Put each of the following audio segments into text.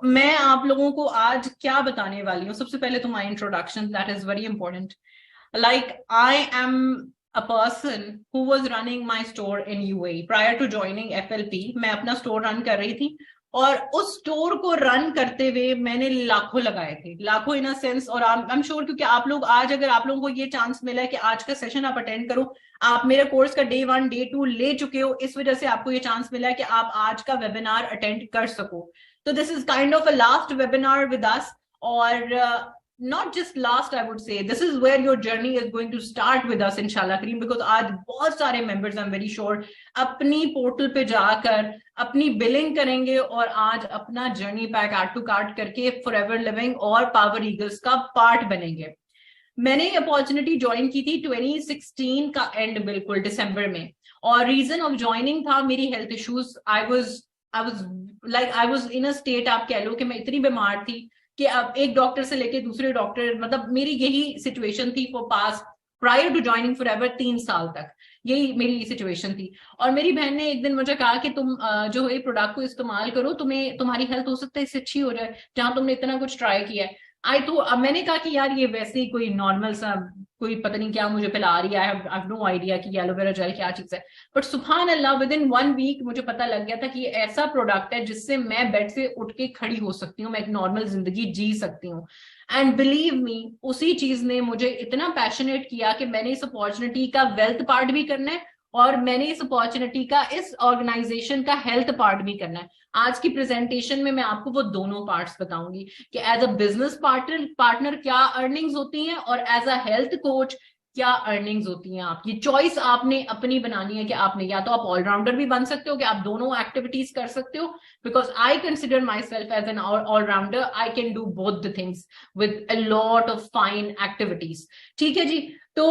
मैं आप लोगों को आज क्या बताने वाली हूँ, सबसे पहले तो my introduction, that is very important. Like, I am a person who was running my store in UAE prior to joining FLP. मैं अपना स्टोर रन कर रही थी और उस स्टोर को रन करते हुए मैंने लाखों लगाए थे, लाखों इन अ सेंस. और आई एम श्योर, क्योंकि आप लोग आज, अगर आप लोगों को ये चांस मिला है कि आज का सेशन आप अटेंड करो, आप मेरे कोर्स का डे 1 डे 2 ले चुके हो, इस वजह से आपको ये चांस मिला है कि आप आज का वेबिनार अटेंड कर सको. तो this is kind of a last webinar with us. और not just last, I would say this is where your journey is going to start with us, inshallah kareem, because आज बहुत सारे members, I'm very sure, अपनी portal पे जाकर अपनी billing करेंगे और आज अपना journey pack add to cart करके फॉरएवर लिविंग और पावर ईगल्स का पार्ट बनेंगे. मैंने ये अपॉर्चुनिटी ज्वाइन की थी 2016 का एंड, बिल्कुल दिसंबर में. और रीजन ऑफ ज्वाइनिंग था मेरी health issues. I was in a state, आप कह लो कि मैं इतनी बीमार थी कि अब एक डॉक्टर से लेके दूसरे डॉक्टर, मतलब मेरी यही सिचुएशन थी for pass prior to joining forever 3 साल तक. यही मेरी सिचुएशन थी. और मेरी बहन ने एक दिन मुझे कहा कि तुम जो है प्रोडक्ट को इस्तेमाल करो, तुम्हें तुम्हारी हेल्थ हो सकता है इससे अच्छी हो जाए, जहां तुमने इतना कुछ ट्राई किया है. अब मैंने कहा कि यार ये वैसे ही कोई नॉर्मल सा, कोई पता नहीं क्या मुझे पिला रही है, आई हैव नो आइडिया कि एलोवेरा जेल क्या चीज है. बट सुभान अल्लाह, विद इन 1 वीक मुझे पता लग गया था कि ये ऐसा प्रोडक्ट है जिससे मैं बेड से उठ के खड़ी हो सकती हूँ, मैं एक नॉर्मल जिंदगी जी सकती हूँ. एंड बिलीव मी, उसी चीज ने मुझे इतना पैशनेट किया कि मैंने इस अपॉर्चुनिटी का वेल्थ पार्ट भी करना है और मैंने इस अपॉर्चुनिटी का, इस ऑर्गेनाइजेशन का हेल्थ पार्ट भी करना है. आज की प्रेजेंटेशन में मैं आपको वो दोनों पार्ट्स बताऊंगी कि एज अ बिजनेस पार्टनर क्या अर्निंग्स होती हैं और एज अ हेल्थ कोच क्या अर्निंग्स होती हैं. आपकी चॉइस आपने अपनी बनानी है कि आपने या तो आप ऑलराउंडर भी बन सकते हो कि आप दोनों एक्टिविटीज कर सकते हो, because I consider myself as an allrounder. I can do both the things with a lot of fine activities. ठीक है जी. तो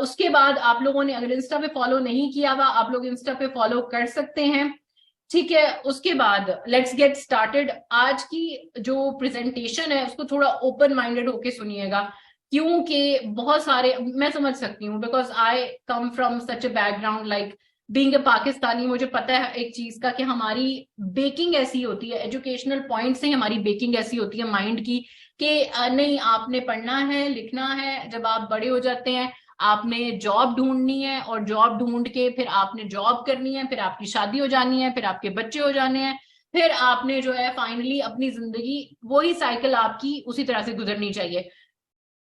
उसके बाद आप लोगों ने अगर इंस्टा पे फॉलो नहीं किया हुआ, आप लोग इंस्टा पे फॉलो कर सकते हैं. ठीक है. उसके बाद लेट्स गेट स्टार्टेड. आज की जो प्रेजेंटेशन है उसको थोड़ा ओपन माइंडेड होके सुनिएगा, क्योंकि बहुत सारे, मैं समझ सकती हूँ because I come from such a background like being a Pakistani. मुझे पता है एक चीज का कि हमारी बेकिंग ऐसी होती है, एजुकेशनल पॉइंट से हमारी बेकिंग ऐसी होती है माइंड की कि नहीं, आपने पढ़ना है, लिखना है, जब आप बड़े हो जाते हैं आपने जॉब ढूंढनी है और जॉब ढूंढ के फिर आपने जॉब करनी है, फिर आपकी शादी हो जानी है, फिर आपके बच्चे हो जाने हैं, फिर आपने जो है फाइनली अपनी जिंदगी, वही साइकिल आपकी उसी तरह से गुजरनी चाहिए.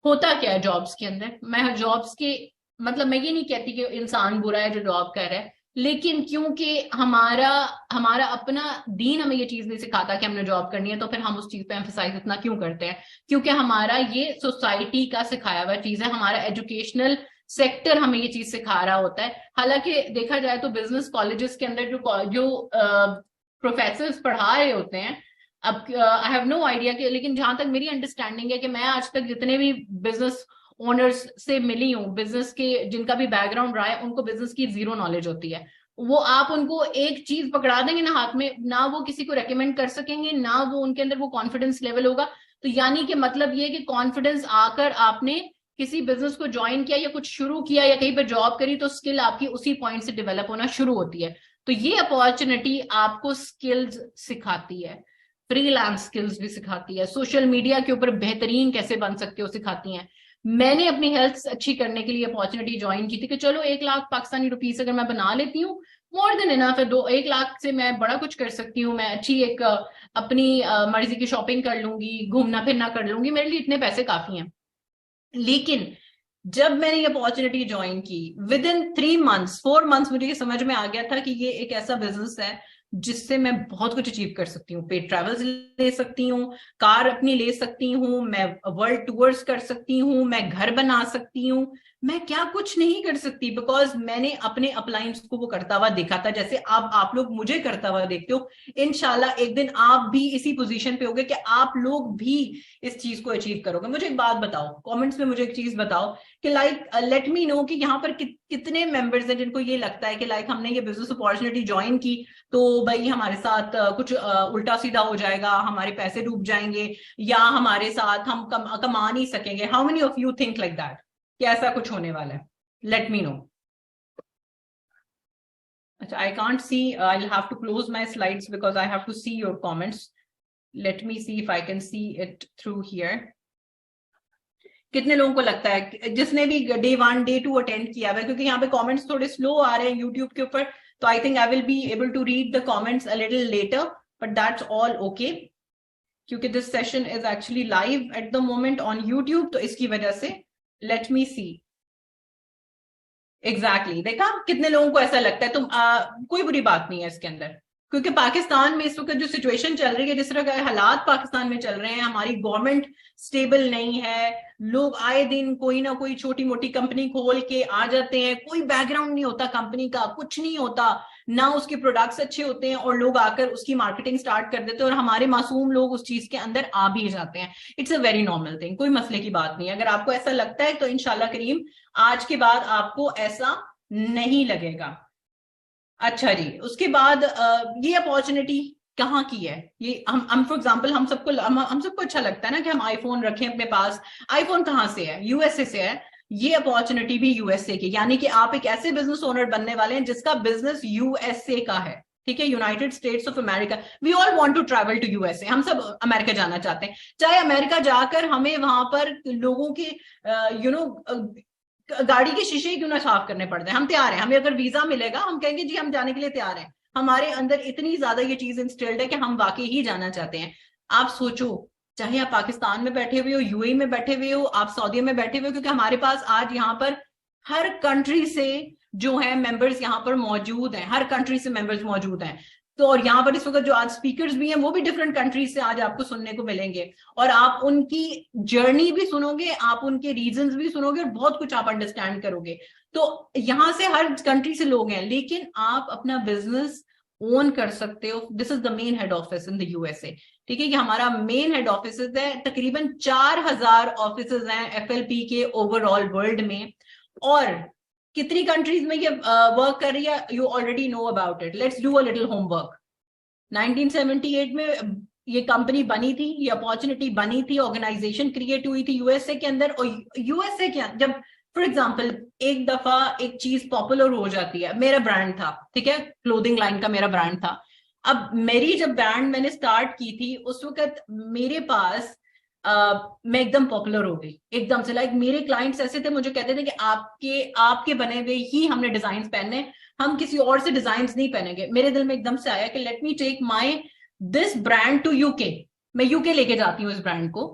होता क्या है जॉब्स के अंदर, मैं जॉब्स के, मतलब मैं ये नहीं कहती कि इंसान बुरा है जो जॉब कर रहा है, लेकिन क्योंकि हमारा हमारा अपना दीन हमें ये चीज नहीं सिखाता कि हमने जॉब करनी है, तो फिर हम उस चीज पे एम्फसाइज इतना क्यों करते हैं? क्योंकि हमारा ये सोसाइटी का सिखाया हुआ चीज है, हमारा एजुकेशनल सेक्टर हमें ये चीज सिखा रहा होता है. हालांकि देखा जाए तो बिजनेस कॉलेजेस के अंदर जो प्रोफेसर्स पढ़ा रहे होते हैं, अब आई हैव नो आइडिया कि, लेकिन जहां तक मेरी अंडरस्टैंडिंग है कि मैं आज तक जितने भी बिजनेस ओनर्स से मिली हूँ, बिजनेस के जिनका भी बैकग्राउंड रहा है, उनको बिजनेस की जीरो नॉलेज होती है. वो आप उनको एक चीज पकड़ा देंगे ना हाथ में, ना वो किसी को रेकमेंड कर सकेंगे, ना वो उनके अंदर वो कॉन्फिडेंस लेवल होगा. तो यानी कि मतलब ये कि कॉन्फिडेंस आकर आपने किसी बिजनेस को ज्वाइन किया या कुछ शुरू किया या कहीं पर जॉब करी, तो स्किल आपकी उसी पॉइंट से डेवलप होना शुरू होती है. तो ये अपॉर्चुनिटी आपको स्किल्स सिखाती है, फ्रीलांस स्किल्स भी सिखाती है, सोशल मीडिया के ऊपर बेहतरीन कैसे बन सकते हो सिखाती हैं. मैंने अपनी हेल्थ अच्छी करने के लिए अपॉर्चुनिटी ज्वाइन की थी कि चलो 1 लाख पाकिस्तानी रुपीस अगर मैं बना लेती हूँ, मोर देन इनफ है. 1 लाख से मैं बड़ा कुछ कर सकती हूँ. मैं अच्छी एक अपनी मर्जी की शॉपिंग कर लूंगी, घूमना फिरना कर लूंगी, मेरे लिए इतने पैसे काफी हैं. लेकिन जब मैंने ये अपॉर्चुनिटी ज्वाइन की, विद इन 3 मंथ्स 4 मंथ्स मुझे ये समझ में आ गया था कि ये एक ऐसा बिजनेस है जिससे मैं बहुत कुछ अचीव कर सकती हूँ. पेड ट्रेवल्स ले सकती हूँ, कार अपनी ले सकती हूँ, मैं वर्ल्ड टूर्स कर सकती हूँ, मैं घर बना सकती हूँ, मैं क्या कुछ नहीं कर सकती, बिकॉज मैंने अपने अपलाइंस को वो करता हुआ देखा था, जैसे अब आप लोग मुझे करता हुआ देखते हो. इंशाल्लाह एक दिन आप भी इसी पोजीशन पे होगे कि आप लोग भी इस चीज को अचीव करोगे. मुझे एक बात बताओ, कमेंट्स में मुझे एक चीज बताओ कि लाइक लेट मी नो कि यहाँ पर कितने मेंबर्स हैं जिनको ये लगता है कि लाइक हमने ये बिजनेस अपॉर्चुनिटी ज्वाइन की तो भाई हमारे साथ कुछ उल्टा सीधा हो जाएगा, हमारे पैसे डूब जाएंगे, या हमारे साथ हम कमा नहीं सकेंगे. How many of you think like that कि ऐसा कुछ होने वाला है? Let me know. अच्छा, I can't see, I have to close my slides because I have to see your comments. Let me see if I can see it through here. कितने लोगों को लगता है जिसने भी डे 1 डे 2 अटेंड किया हुआ, क्योंकि यहाँ पे कमेंट्स थोड़े स्लो आ रहे हैं यूट्यूब के ऊपर, तो I think I will be able to read the comments a little later, but that's all okay, क्योंकि this session is actually live at the moment on YouTube, तो इसकी वजह से लेट मी सी। एग्जैक्टली देखा कितने लोगों को ऐसा लगता है, तो कोई बुरी बात नहीं है इसके अंदर, क्योंकि पाकिस्तान में इस वक्त जो सिचुएशन चल रही है, जिस तरह के हालात पाकिस्तान में चल रहे हैं, हमारी गवर्नमेंट स्टेबल नहीं है, लोग आए दिन कोई ना कोई छोटी मोटी कंपनी खोल के आ जाते हैं, कोई बैकग्राउंड नहीं होता कंपनी का, कुछ नहीं होता ना, उसके प्रोडक्ट्स अच्छे होते हैं और लोग आकर उसकी मार्केटिंग स्टार्ट कर देते हैं और हमारे मासूम लोग उस चीज के अंदर आ भी जाते हैं। It's a very normal thing, कोई मसले की बात नहीं है। अगर आपको ऐसा लगता है तो इंशाल्लाह करीम आज के बाद आपको ऐसा नहीं लगेगा। अच्छा जी, उसके बाद ये अपॉर्चुनिटी कहाँ की है? ये हम फॉर एग्जांपल हम सबको अच्छा लगता है ना कि हम आईफोन रखें अपने पास। आईफोन कहाँ से है? यूएसए से है। ये अपॉर्चुनिटी भी यूएसए की, यानी कि आप एक ऐसे बिजनेस ओनर बनने वाले हैं जिसका बिजनेस यूएसए का है, ठीक है, United States of America. We all want to travel to USA, हम सब अमेरिका जाना चाहते हैं, चाहे अमेरिका जाकर हमें वहां पर लोगों के गाड़ी के शीशे क्यों ना साफ करने पड़ते हैं, हम तैयार हैं। हमें अगर वीजा मिलेगा हम कहेंगे जी हम जाने के लिए तैयार हैं, हमारे अंदर इतनी ज्यादा ये चीज इंस्टिल्ड है कि हम वाकई ही जाना चाहते हैं। आप सोचो, चाहे आप पाकिस्तान में बैठे हुए हो, यूएई में बैठे हुए हो, आप सऊदी में बैठे हुए हो, क्योंकि हमारे पास आज यहाँ पर हर कंट्री से जो है मेंबर्स यहाँ पर मौजूद हैं, हर कंट्री से मेंबर्स मौजूद हैं। तो और यहाँ पर इस वक्त जो आज स्पीकर्स भी हैं वो भी डिफरेंट कंट्रीज से आज आपको सुनने को मिलेंगे, और आप उनकी जर्नी भी सुनोगे, आप उनके रीजंस भी सुनोगे और बहुत कुछ आप अंडरस्टैंड करोगे। तो यहाँ से हर कंट्री से लोग हैं, लेकिन आप अपना बिजनेस ओन कर सकते हो। This is the main head office in the USA, ठीक है, कि हमारा मेन हेड ऑफिस है। तकरीबन 4000 ऑफिस हैं एफएलपी के ओवरऑल वर्ल्ड में, और कितनी कंट्रीज में ये वर्क कर रही है, you already know about it. Let's do a little homework. 1978 में ये कंपनी बनी थी, ये अपॉर्चुनिटी बनी थी, ऑर्गेनाइजेशन क्रिएट हुई थी यूएसए के अंदर। और यूएसए के जब फॉर एग्जांपल एक दफा एक चीज पॉपुलर हो जाती है, मेरा ब्रांड था, ठीक है, क्लोथिंग लाइन का मेरा ब्रांड था। अब मेरी जब ब्रांड मैंने स्टार्ट की थी उस वक्त मेरे पास मैं एकदम पॉपुलर हो गई एकदम से। लाइक मेरे क्लाइंट्स ऐसे थे, मुझे कहते थे कि आपके बने हुए ही हमने डिजाइन पहनने, हम किसी और से डिजाइन नहीं पहनेंगे। मेरे दिल में एकदम से आया कि let me take my this brand to UK, मैं यूके लेके जाती हूँ इस ब्रांड को।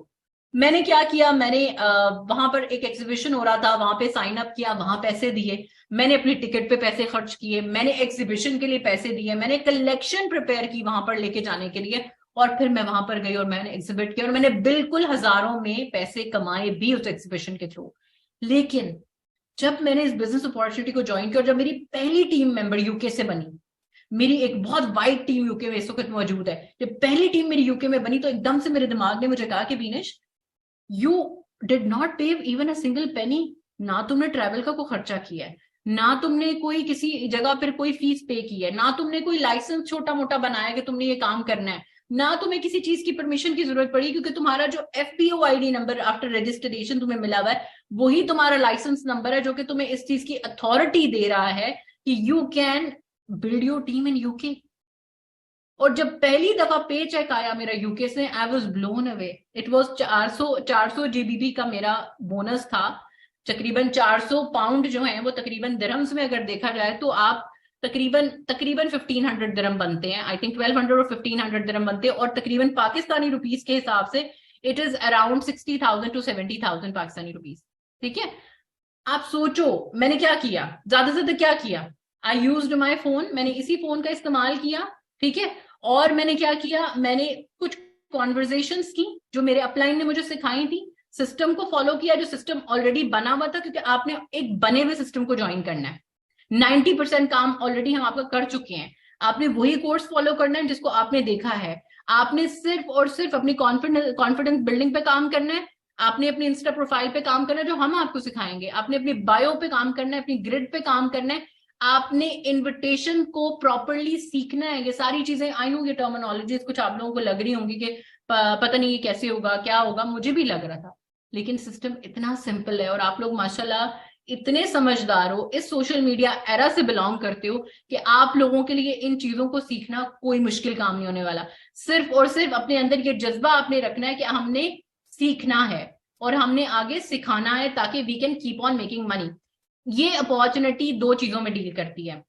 मैंने क्या किया, मैंने वहां पर एक एग्जीबिशन हो रहा था, वहां पे साइन अप किया, वहां पैसे दिए, मैंने अपनी टिकट पे पैसे खर्च किए, मैंने एग्जीबिशन के लिए पैसे दिए, मैंने कलेक्शन प्रिपेयर की वहां पर लेके जाने के लिए, और फिर मैं वहां पर गई और मैंने एग्जिबिट किया, और मैंने बिल्कुल हजारों में पैसे कमाए भी उस एग्जीबिशन के थ्रू। लेकिन जब मैंने इस बिजनेस अपॉर्चुनिटी को ज्वाइन किया और जब मेरी पहली टीम मेंबर यूके से बनी, मेरी एक बहुत वाइड टीम यूके में इस वक्त मौजूद है, जब पहली टीम मेरी यूके में बनी तो एकदम से मेरे दिमाग ने मुझे कहा कि बीनेश, यू डिड नॉट पे इवन अ सिंगल पेनी। ना तुमने ट्रैवल का कोई खर्चा किया है, ना तुमने कोई किसी जगह पर कोई फीस पे की है, ना तुमने कोई लाइसेंस छोटा मोटा बनाया कि तुमने ये काम करना है, ना तुम्हें किसी चीज की परमिशन की जरूरत पड़ी, क्योंकि तुम्हारा जो FPO ID number after registration तुम्हें मिला हुआ है वही तुम्हारा लाइसेंस नंबर है, जो कि तुम्हें इस चीज की अथॉरिटी दे रहा है कि you can build your team in UK. और जब पहली दफा पे चेक आया मेरा यूके से, I was blown away. It was 400 GBB का मेरा बोनस था। तकरीबन 400 पाउंड जो है वो तकरीबन दिरहम्स में अगर देखा जाए तो आप तकरीबन 1500 दिरहम बनते हैं, आई थिंक 1200 और 1500 दिरहम बनते हैं, और तकरीबन पाकिस्तानी रुपीस के हिसाब से it is around 60,000 to 70,000 Pakistani rupees, ठीक है। आप सोचो मैंने क्या किया, ज्यादा से ज्यादा क्या किया, आई यूज्ड माय फोन, मैंने इसी फोन का इस्तेमाल किया, ठीक है। और मैंने क्या किया, मैंने कुछ कॉन्वर्जेशंस की जो मेरे अपलाइन ने मुझे सिखाई थी, सिस्टम को फॉलो किया जो सिस्टम ऑलरेडी बना हुआ था, क्योंकि आपने एक बने हुए सिस्टम को ज्वाइन करना है। 90% काम ऑलरेडी हम आपका कर चुके हैं, आपने वही कोर्स फॉलो करना है जिसको आपने देखा है। आपने सिर्फ और सिर्फ अपनी कॉन्फिडेंस बिल्डिंग पे काम करना है, आपने अपनी इंस्टा प्रोफाइल पे काम करना है जो हम आपको सिखाएंगे, आपने अपनी बायो पे काम करना है, अपनी ग्रिड पे काम करना है, आपने इन्विटेशन को प्रॉपरली सीखना है। ये सारी चीजें आई होंगी, टर्मिनोलॉजीज कुछ आप लोगों को लग रही होंगी कि पता नहीं ये कैसे होगा क्या होगा, मुझे भी लग रहा था, लेकिन सिस्टम इतना सिंपल है और आप लोग माशाल्लाह इतने समझदार हो, इस सोशल मीडिया एरा से बिलोंग करते हो कि आप लोगों के लिए इन चीजों को सीखना कोई मुश्किल काम नहीं होने वाला। सिर्फ और सिर्फ अपने अंदर ये जज्बा आपने रखना है कि हमने सीखना है और हमने आगे सिखाना है ताकि we can keep on making money. ये अपॉर्चुनिटी दो चीजों में डील करती है,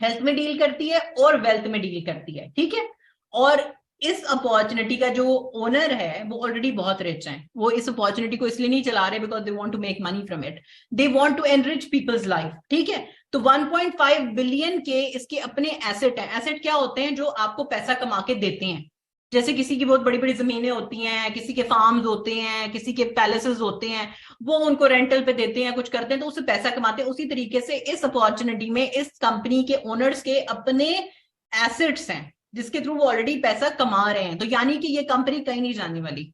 हेल्थ में डील करती है और वेल्थ में डील करती है, ठीक है। और इस अपॉर्चुनिटी का जो ओनर है वो ऑलरेडी बहुत रिच है, वो इस अपॉर्चुनिटी को इसलिए नहीं चला रहे because they want to make money from it, they want to enrich people's life, ठीक है। तो 1.5 बिलियन के इसके अपने एसेट हैं। एसेट क्या होते हैं? जो आपको पैसा कमा के देते हैं। जैसे किसी की बहुत बड़ी बड़ी जमीनें होती हैं, किसी के फार्म्स होते हैं, किसी के पैलेसेस होते हैं, वो उनको रेंटल पे देते हैं, कुछ करते हैं तो उससे पैसा कमाते हैं। उसी तरीके से इस अपॉर्चुनिटी में इस कंपनी के ओनर्स के अपने एसेट्स हैं जिसके थ्रू वो ऑलरेडी पैसा कमा रहे हैं। तो यानी कि ये कंपनी कहीं नहीं जाने वाली।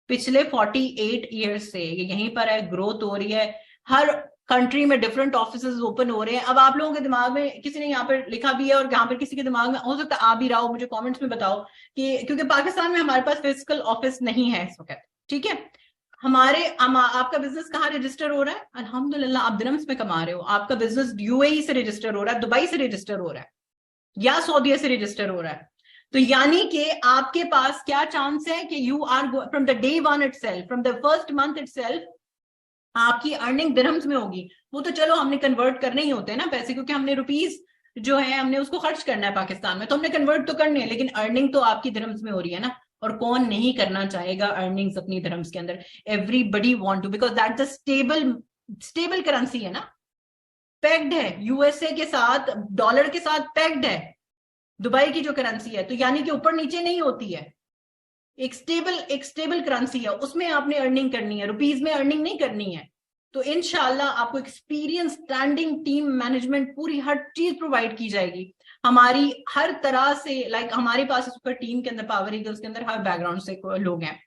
पिछले 48 ईयर्स से ये यहीं पर है, ग्रोथ हो रही है, हर कंट्री में डिफरेंट ऑफिसेज ओपन हो रहे हैं। अब आप लोगों के दिमाग में किसी ने यहाँ पर लिखा भी है और यहाँ पर किसी के दिमाग में हो सकता है आ भी रहा हो, मुझे कमेंट्स में बताओ कि क्योंकि पाकिस्तान में हमारे पास फिजिकल ऑफिस नहीं है इस वक्त, ठीक है। आपका बिजनेस कहाँ रजिस्टर हो रहा है? अल्हम्दुलिल्लाह आप दिरहम्स में कमा रहे हो। आपका बिजनेस यूएई से रजिस्टर हो रहा है, दुबई से रजिस्टर हो रहा है या सऊदी से रजिस्टर हो रहा है। तो यानी कि आपके पास क्या चांस है कि you are from the day one itself, from the first month itself आपकी अर्निंग दिरहम्स में होगी। वो तो चलो हमने कन्वर्ट करने ही होते हैं ना पैसे, क्योंकि हमने रुपीस जो है हमने उसको खर्च करना है पाकिस्तान में, तो हमने कन्वर्ट तो करने है, लेकिन अर्निंग तो आपकी दिरहम्स में हो रही है ना। और कौन नहीं करना चाहेगा अर्निंग्स अपनी दिरहम्स के अंदर? Everybody want to, because that's a stable currency है ना, पैक्ड है यूएसए के साथ, डॉलर के साथ पैक्ड है दुबई की जो करेंसी है। तो यानी कि ऊपर नीचे नहीं होती है, एक स्टेबल करेंसी है, उसमें आपने अर्निंग करनी है, रुपीज में अर्निंग नहीं करनी है। तो इंशाल्लाह आपको एक्सपीरियंस, स्टैंडिंग टीम मैनेजमेंट, पूरी हर चीज प्रोवाइड की जाएगी हमारी हर तरह से। लाइक हमारे पास इस पर टीम के अंदर, पावर ईगल्स के अंदर हर बैकग्राउंड से लोग हैं,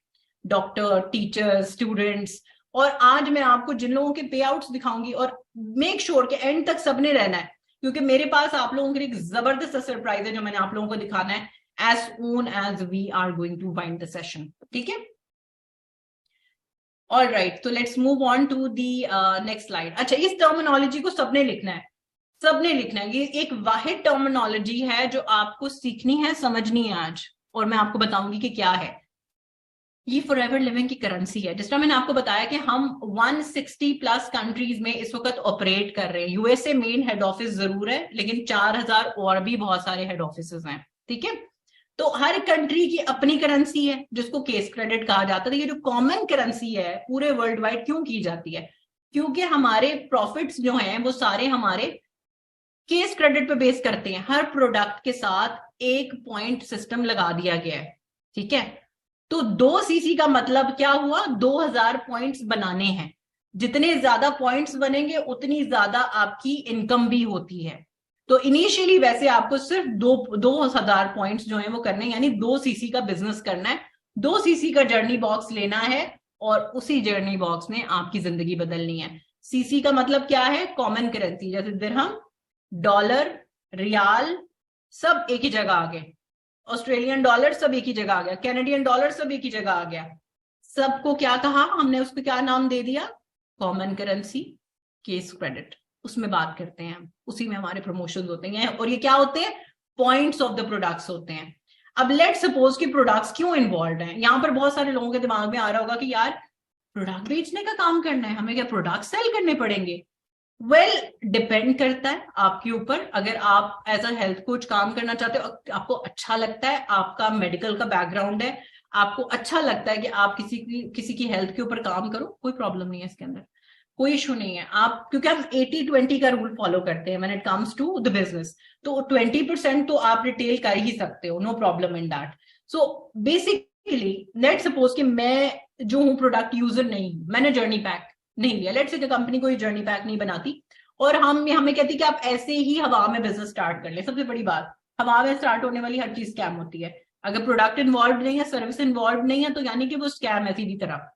डॉक्टर, टीचर्स, स्टूडेंट्स। और आज मैं आपको जिन लोगों के पे आउट्स दिखाऊंगी, और मेक श्योर के एंड तक सबने रहना है, क्योंकि मेरे पास आप लोगों के लिए एक जबरदस्त सरप्राइज है जो मैंने आप लोगों को दिखाना है as soon as we are going to wind the session, ठीक है। All right, so let's move on to the next slide. अच्छा, इस टर्मिनोलॉजी को सबने लिखना है, सबने लिखना है। ये एक वाहिद टर्मिनोलॉजी है जो आपको सीखनी है, समझनी है आज, और मैं आपको बताऊंगी कि क्या है। ये फॉरएवर लिविंग की करेंसी है। जिस तरह मैंने आपको बताया कि हम 160 प्लस कंट्रीज में इस वक्त ऑपरेट कर रहे हैं। यूएसए मेन हेड ऑफिस जरूर है, लेकिन 4000 और भी बहुत सारे हेड ऑफिस हैं, ठीक है। तो हर कंट्री की अपनी करेंसी है जिसको केस क्रेडिट कहा जाता है। ये जो कॉमन करेंसी है पूरे वर्ल्ड वाइड क्यों की जाती है? क्योंकि हमारे प्रॉफिट्स जो हैं वो सारे हमारे केस क्रेडिट पे बेस करते हैं। हर प्रोडक्ट के साथ एक पॉइंट सिस्टम लगा दिया गया है, ठीक है। तो 2 सीसी का मतलब क्या हुआ? 2000 पॉइंट्स बनाने हैं। जितने ज्यादा पॉइंट्स बनेंगे उतनी ज्यादा आपकी इनकम भी होती है। तो इनिशियली वैसे आपको सिर्फ 2000 पॉइंट्स जो है वो करने, यानी 2 सीसी का बिजनेस करना है। 2 सीसी का जर्नी बॉक्स लेना है और उसी जर्नी बॉक्स में आपकी जिंदगी बदलनी है। सीसी का मतलब क्या है? कॉमन करेंसी, जैसे दिरहम, डॉलर, रियाल सब एक ही जगह आ गए, ऑस्ट्रेलियन डॉलर सब एक ही जगह आ गया, कैनेडियन डॉलर सब एक ही जगह आ गया। सबको क्या कहा हमने? उसको क्या नाम दे दिया? Common currency, case credit. उसमें बात करते हैं हम, उसी में हमारे प्रमोशंस होते हैं। और ये क्या होते हैं? पॉइंट्स ऑफ द प्रोडक्ट्स होते हैं। अब लेट सपोज कि प्रोडक्ट्स क्यों इन्वॉल्व हैं। यहाँ पर बहुत सारे लोगों के दिमाग में आ रहा होगा कि यार प्रोडक्ट बेचने का काम करना है, हमें क्या प्रोडक्ट सेल करने पड़ेंगे? वेल, डिपेंड करता है आपके ऊपर। अगर आप एज अ हेल्थ कोच काम करना चाहते हो, आपको अच्छा लगता है, आपका मेडिकल का बैकग्राउंड है, आपको अच्छा लगता है कि आप किसी की हेल्थ के ऊपर काम करो, कोई प्रॉब्लम नहीं है इसके अंदर, कोई इशू नहीं है। आप, क्योंकि हम 80-20 का रूल फॉलो करते हैं when it comes to the business, तो 20% तो आप रिटेल कर ही सकते हो, no problem in that. So basically let suppose कि मैं जो हूँ प्रोडक्ट यूजर नहीं, मैंने जर्नी पैक नहीं लिया, लेट्स से कि कंपनी कोई जर्नी पैक नहीं बनाती और हमें कहती कि आप ऐसे ही हवा में बिजनेस स्टार्ट कर ले। सबसे बड़ी बात, हवा में स्टार्ट होने वाली हर चीज स्कैम होती है। अगर प्रोडक्ट इन्वॉल्व नहीं है, सर्विस इन्वॉल्व नहीं है, तो यानी कि वो स्कैम है सीधी तरह।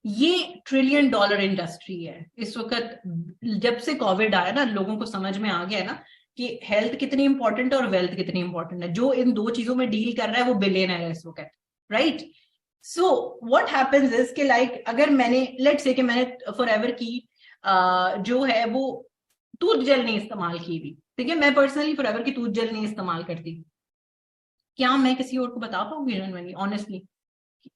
ये $1 ट्रिलियन इंडस्ट्री है इस वक्त। जब से कोविड आया ना, लोगों को समझ में आ गया है ना कि हेल्थ कितनी इंपॉर्टेंट है और वेल्थ कितनी इंपॉर्टेंट है। जो इन 2 चीजों में डील कर रहा है वो बिलियनर है इस वक्त, right. So what happens is कि लाइक अगर मैंने लेट्स से कि मैंने फॉरएवर की जो है वो टूथ जेल नहीं इस्तेमाल की हुई, ठीक है, मैं पर्सनली फॉरएवर की टूथ जेल नहीं इस्तेमाल करती, क्या मैं किसी और को बता पाऊंगी जनरली ऑनेस्टली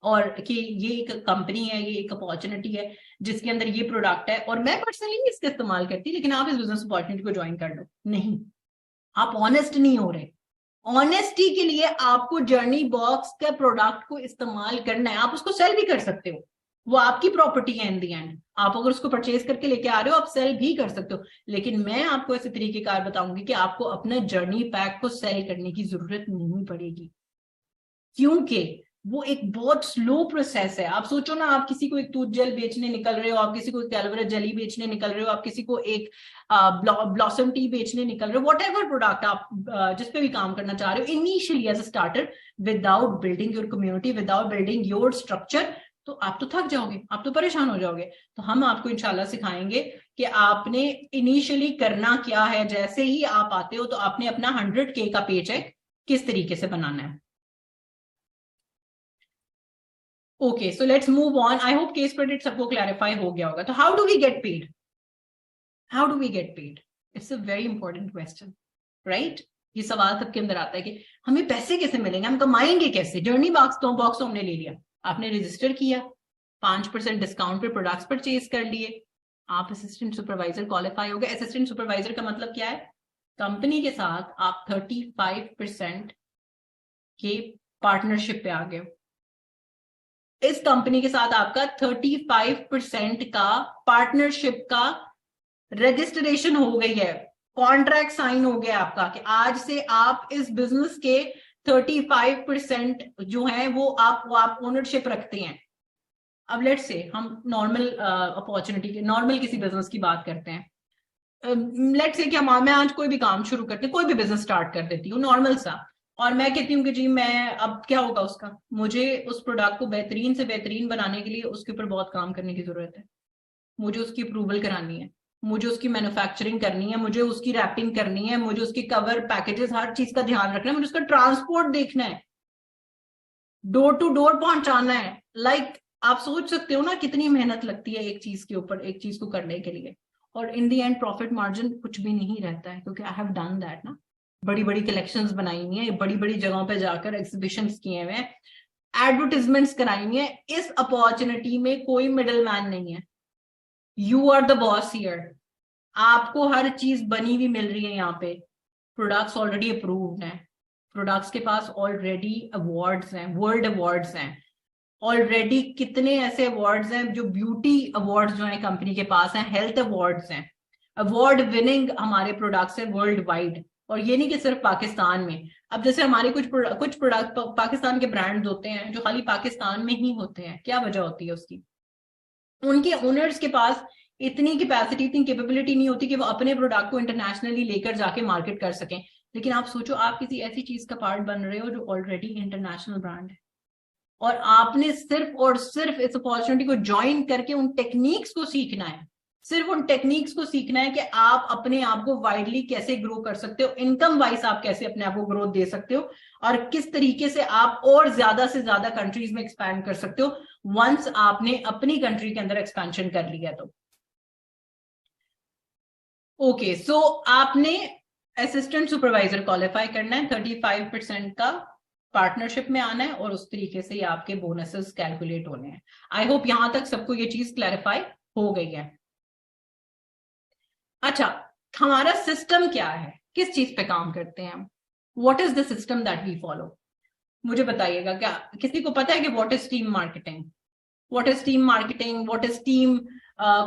और कि ये एक कंपनी है, ये एक अपॉर्चुनिटी है जिसके अंदर ये प्रोडक्ट है और मैं पर्सनली नहीं इसका इस्तेमाल करती, लेकिन आप इस बिजनेस अपॉर्चुनिटी को ज्वाइन कर लो? नहीं, आप ऑनेस्ट नहीं हो रहे। ऑनेस्टी के लिए आपको जर्नी बॉक्स का प्रोडक्ट को इस्तेमाल करना है। आप उसको सेल भी कर सकते हो, वो आपकी प्रॉपर्टी है इन दी एंड। आप अगर उसको परचेज करके लेके आ रहे हो आप सेल भी कर सकते हो, लेकिन मैं आपको ऐसे तरीकेकार बताऊंगी कि आपको अपना जर्नी पैक को सेल करने की जरूरत नहीं पड़ेगी, क्योंकि वो एक बहुत स्लो प्रोसेस है। आप सोचो ना, आप किसी को एक टूथ जेल बेचने निकल रहे हो, आप किसी को एलोवेरा जेली बेचने निकल रहे हो, आप किसी को एक ब्लॉसम टी बेचने निकल रहे हो, वॉट एवर प्रोडक्ट आप जिस पे भी काम करना चाह रहे हो, initially as a starter, without building your community, without building your structure, तो आप तो थक जाओगे, आप तो परेशान हो जाओगे। तो हम आपको इंशाल्लाह सिखाएंगे कि आपने इनिशियली करना क्या है। जैसे ही आप आते हो तो आपने अपना 100K का पे चेक किस तरीके से बनाना है। Okay, so let's move on. I hope case credit सबको क्लैरिफाई हो गया होगा। तो how do we get paid? How do we get paid? It's a very important question, right? ये सवाल सबके अंदर आता है कि हमें पैसे कैसे मिलेंगे, हम कमाएंगे कैसे? जर्नी बॉक्स तो हमने ले लिया, आपने रजिस्टर किया, 5% डिस्काउंट पे प्रोडक्ट्स परचेज कर लिए, आप असिस्टेंट सुपरवाइजर क्वालिफाई हो गए। असिस्टेंट सुपरवाइजर का मतलब क्या है? कंपनी के साथ आप 35% के पार्टनरशिप पे आ गए हो। इस कंपनी के साथ आपका 35% का पार्टनरशिप का रजिस्ट्रेशन हो गई है, कॉन्ट्रैक्ट साइन हो गया आपका कि आज से आप इस बिजनेस के 35% जो है वो आप ओनरशिप रखते हैं। अब लेट्स से हम नॉर्मल अपॉर्चुनिटी के, नॉर्मल किसी बिजनेस की बात करते हैं। लेट्स से कि मैं आज कोई भी काम शुरू करती हूँ, कोई भी बिजनेस स्टार्ट कर देती हूँ नॉर्मल सा, और मैं कहती हूँ कि जी मैं, अब क्या होगा उसका, मुझे उस प्रोडक्ट को बेहतरीन से बेहतरीन बनाने के लिए उसके ऊपर बहुत काम करने की जरूरत है। मुझे उसकी अप्रूवल करानी है, मुझे उसकी मैन्युफैक्चरिंग करनी है, मुझे उसकी रैपिंग करनी है, मुझे उसकी कवर पैकेजेस हर चीज का ध्यान रखना है, मुझे उसका ट्रांसपोर्ट देखना है, डोर टू डोर पहुंचाना है। आप सोच सकते हो ना कितनी मेहनत लगती है एक चीज के ऊपर, एक चीज को करने के लिए, और इन दी एंड प्रॉफिट मार्जिन कुछ भी नहीं रहता है, क्योंकि आई हैव डन दैट ना। बड़ी बड़ी कलेक्शंस बनाई हुई है, बड़ी बड़ी जगहों पे जाकर एग्जीबिशंस किए हुए हैं, एडवर्टीजमेंट्स कराई हुई है। इस अपॉर्चुनिटी में कोई मिडल मैन नहीं है, you are the boss here. आपको हर चीज बनी हुई मिल रही है यहाँ पे, प्रोडक्ट्स ऑलरेडी अप्रूव्ड हैं, प्रोडक्ट्स के पास ऑलरेडी अवार्ड्स हैं, वर्ल्ड अवार्ड्स हैं ऑलरेडी। कितने ऐसे अवार्ड्स हैं जो ब्यूटी अवार्ड्स जो है कंपनी के पास हैं, हेल्थ अवार्ड्स हैं, अवार्ड विनिंग हमारे प्रोडक्ट्स हैं वर्ल्ड वाइड, और ये नहीं कि सिर्फ पाकिस्तान में। अब जैसे हमारे कुछ प्रोडक्ट पाकिस्तान के ब्रांड्स होते हैं जो खाली पाकिस्तान में ही होते हैं, क्या वजह होती है उसकी? उनके ओनर्स के पास इतनी कैपेसिटी, इतनी कैपेबिलिटी नहीं होती कि वो अपने प्रोडक्ट को इंटरनेशनली लेकर जाके मार्केट कर सकें। लेकिन आप सोचो, आप किसी ऐसी चीज का पार्ट बन रहे हो जो ऑलरेडी इंटरनेशनल ब्रांड है, और आपने सिर्फ और सिर्फ इस अपॉर्चुनिटी को ज्वाइन करके उन टेक्निक्स को सीखना है, सिर्फ उन टेक्निक्स को सीखना है कि आप अपने आप को वाइडली कैसे ग्रो कर सकते हो, इनकम वाइज आप कैसे अपने आप को ग्रोथ दे सकते हो, और किस तरीके से आप और ज्यादा से ज्यादा कंट्रीज में एक्सपैंड कर सकते हो वंस आपने अपनी कंट्री के अंदर एक्सपेंशन कर लिया तो। ओके, सो आपने असिस्टेंट सुपरवाइजर क्वालिफाई करना है, 35% का पार्टनरशिप में आना है, और उस तरीके से आपके बोनसेस कैलकुलेट होने हैं। आई होप यहां तक सबको ये चीज क्लैरिफाई हो गई है। अच्छा, हमारा सिस्टम क्या है, किस चीज पे काम करते हैं हम, what is the system that we follow? मुझे बताइएगा, क्या किसी को पता है कि what is team marketing? What is team marketing? What is team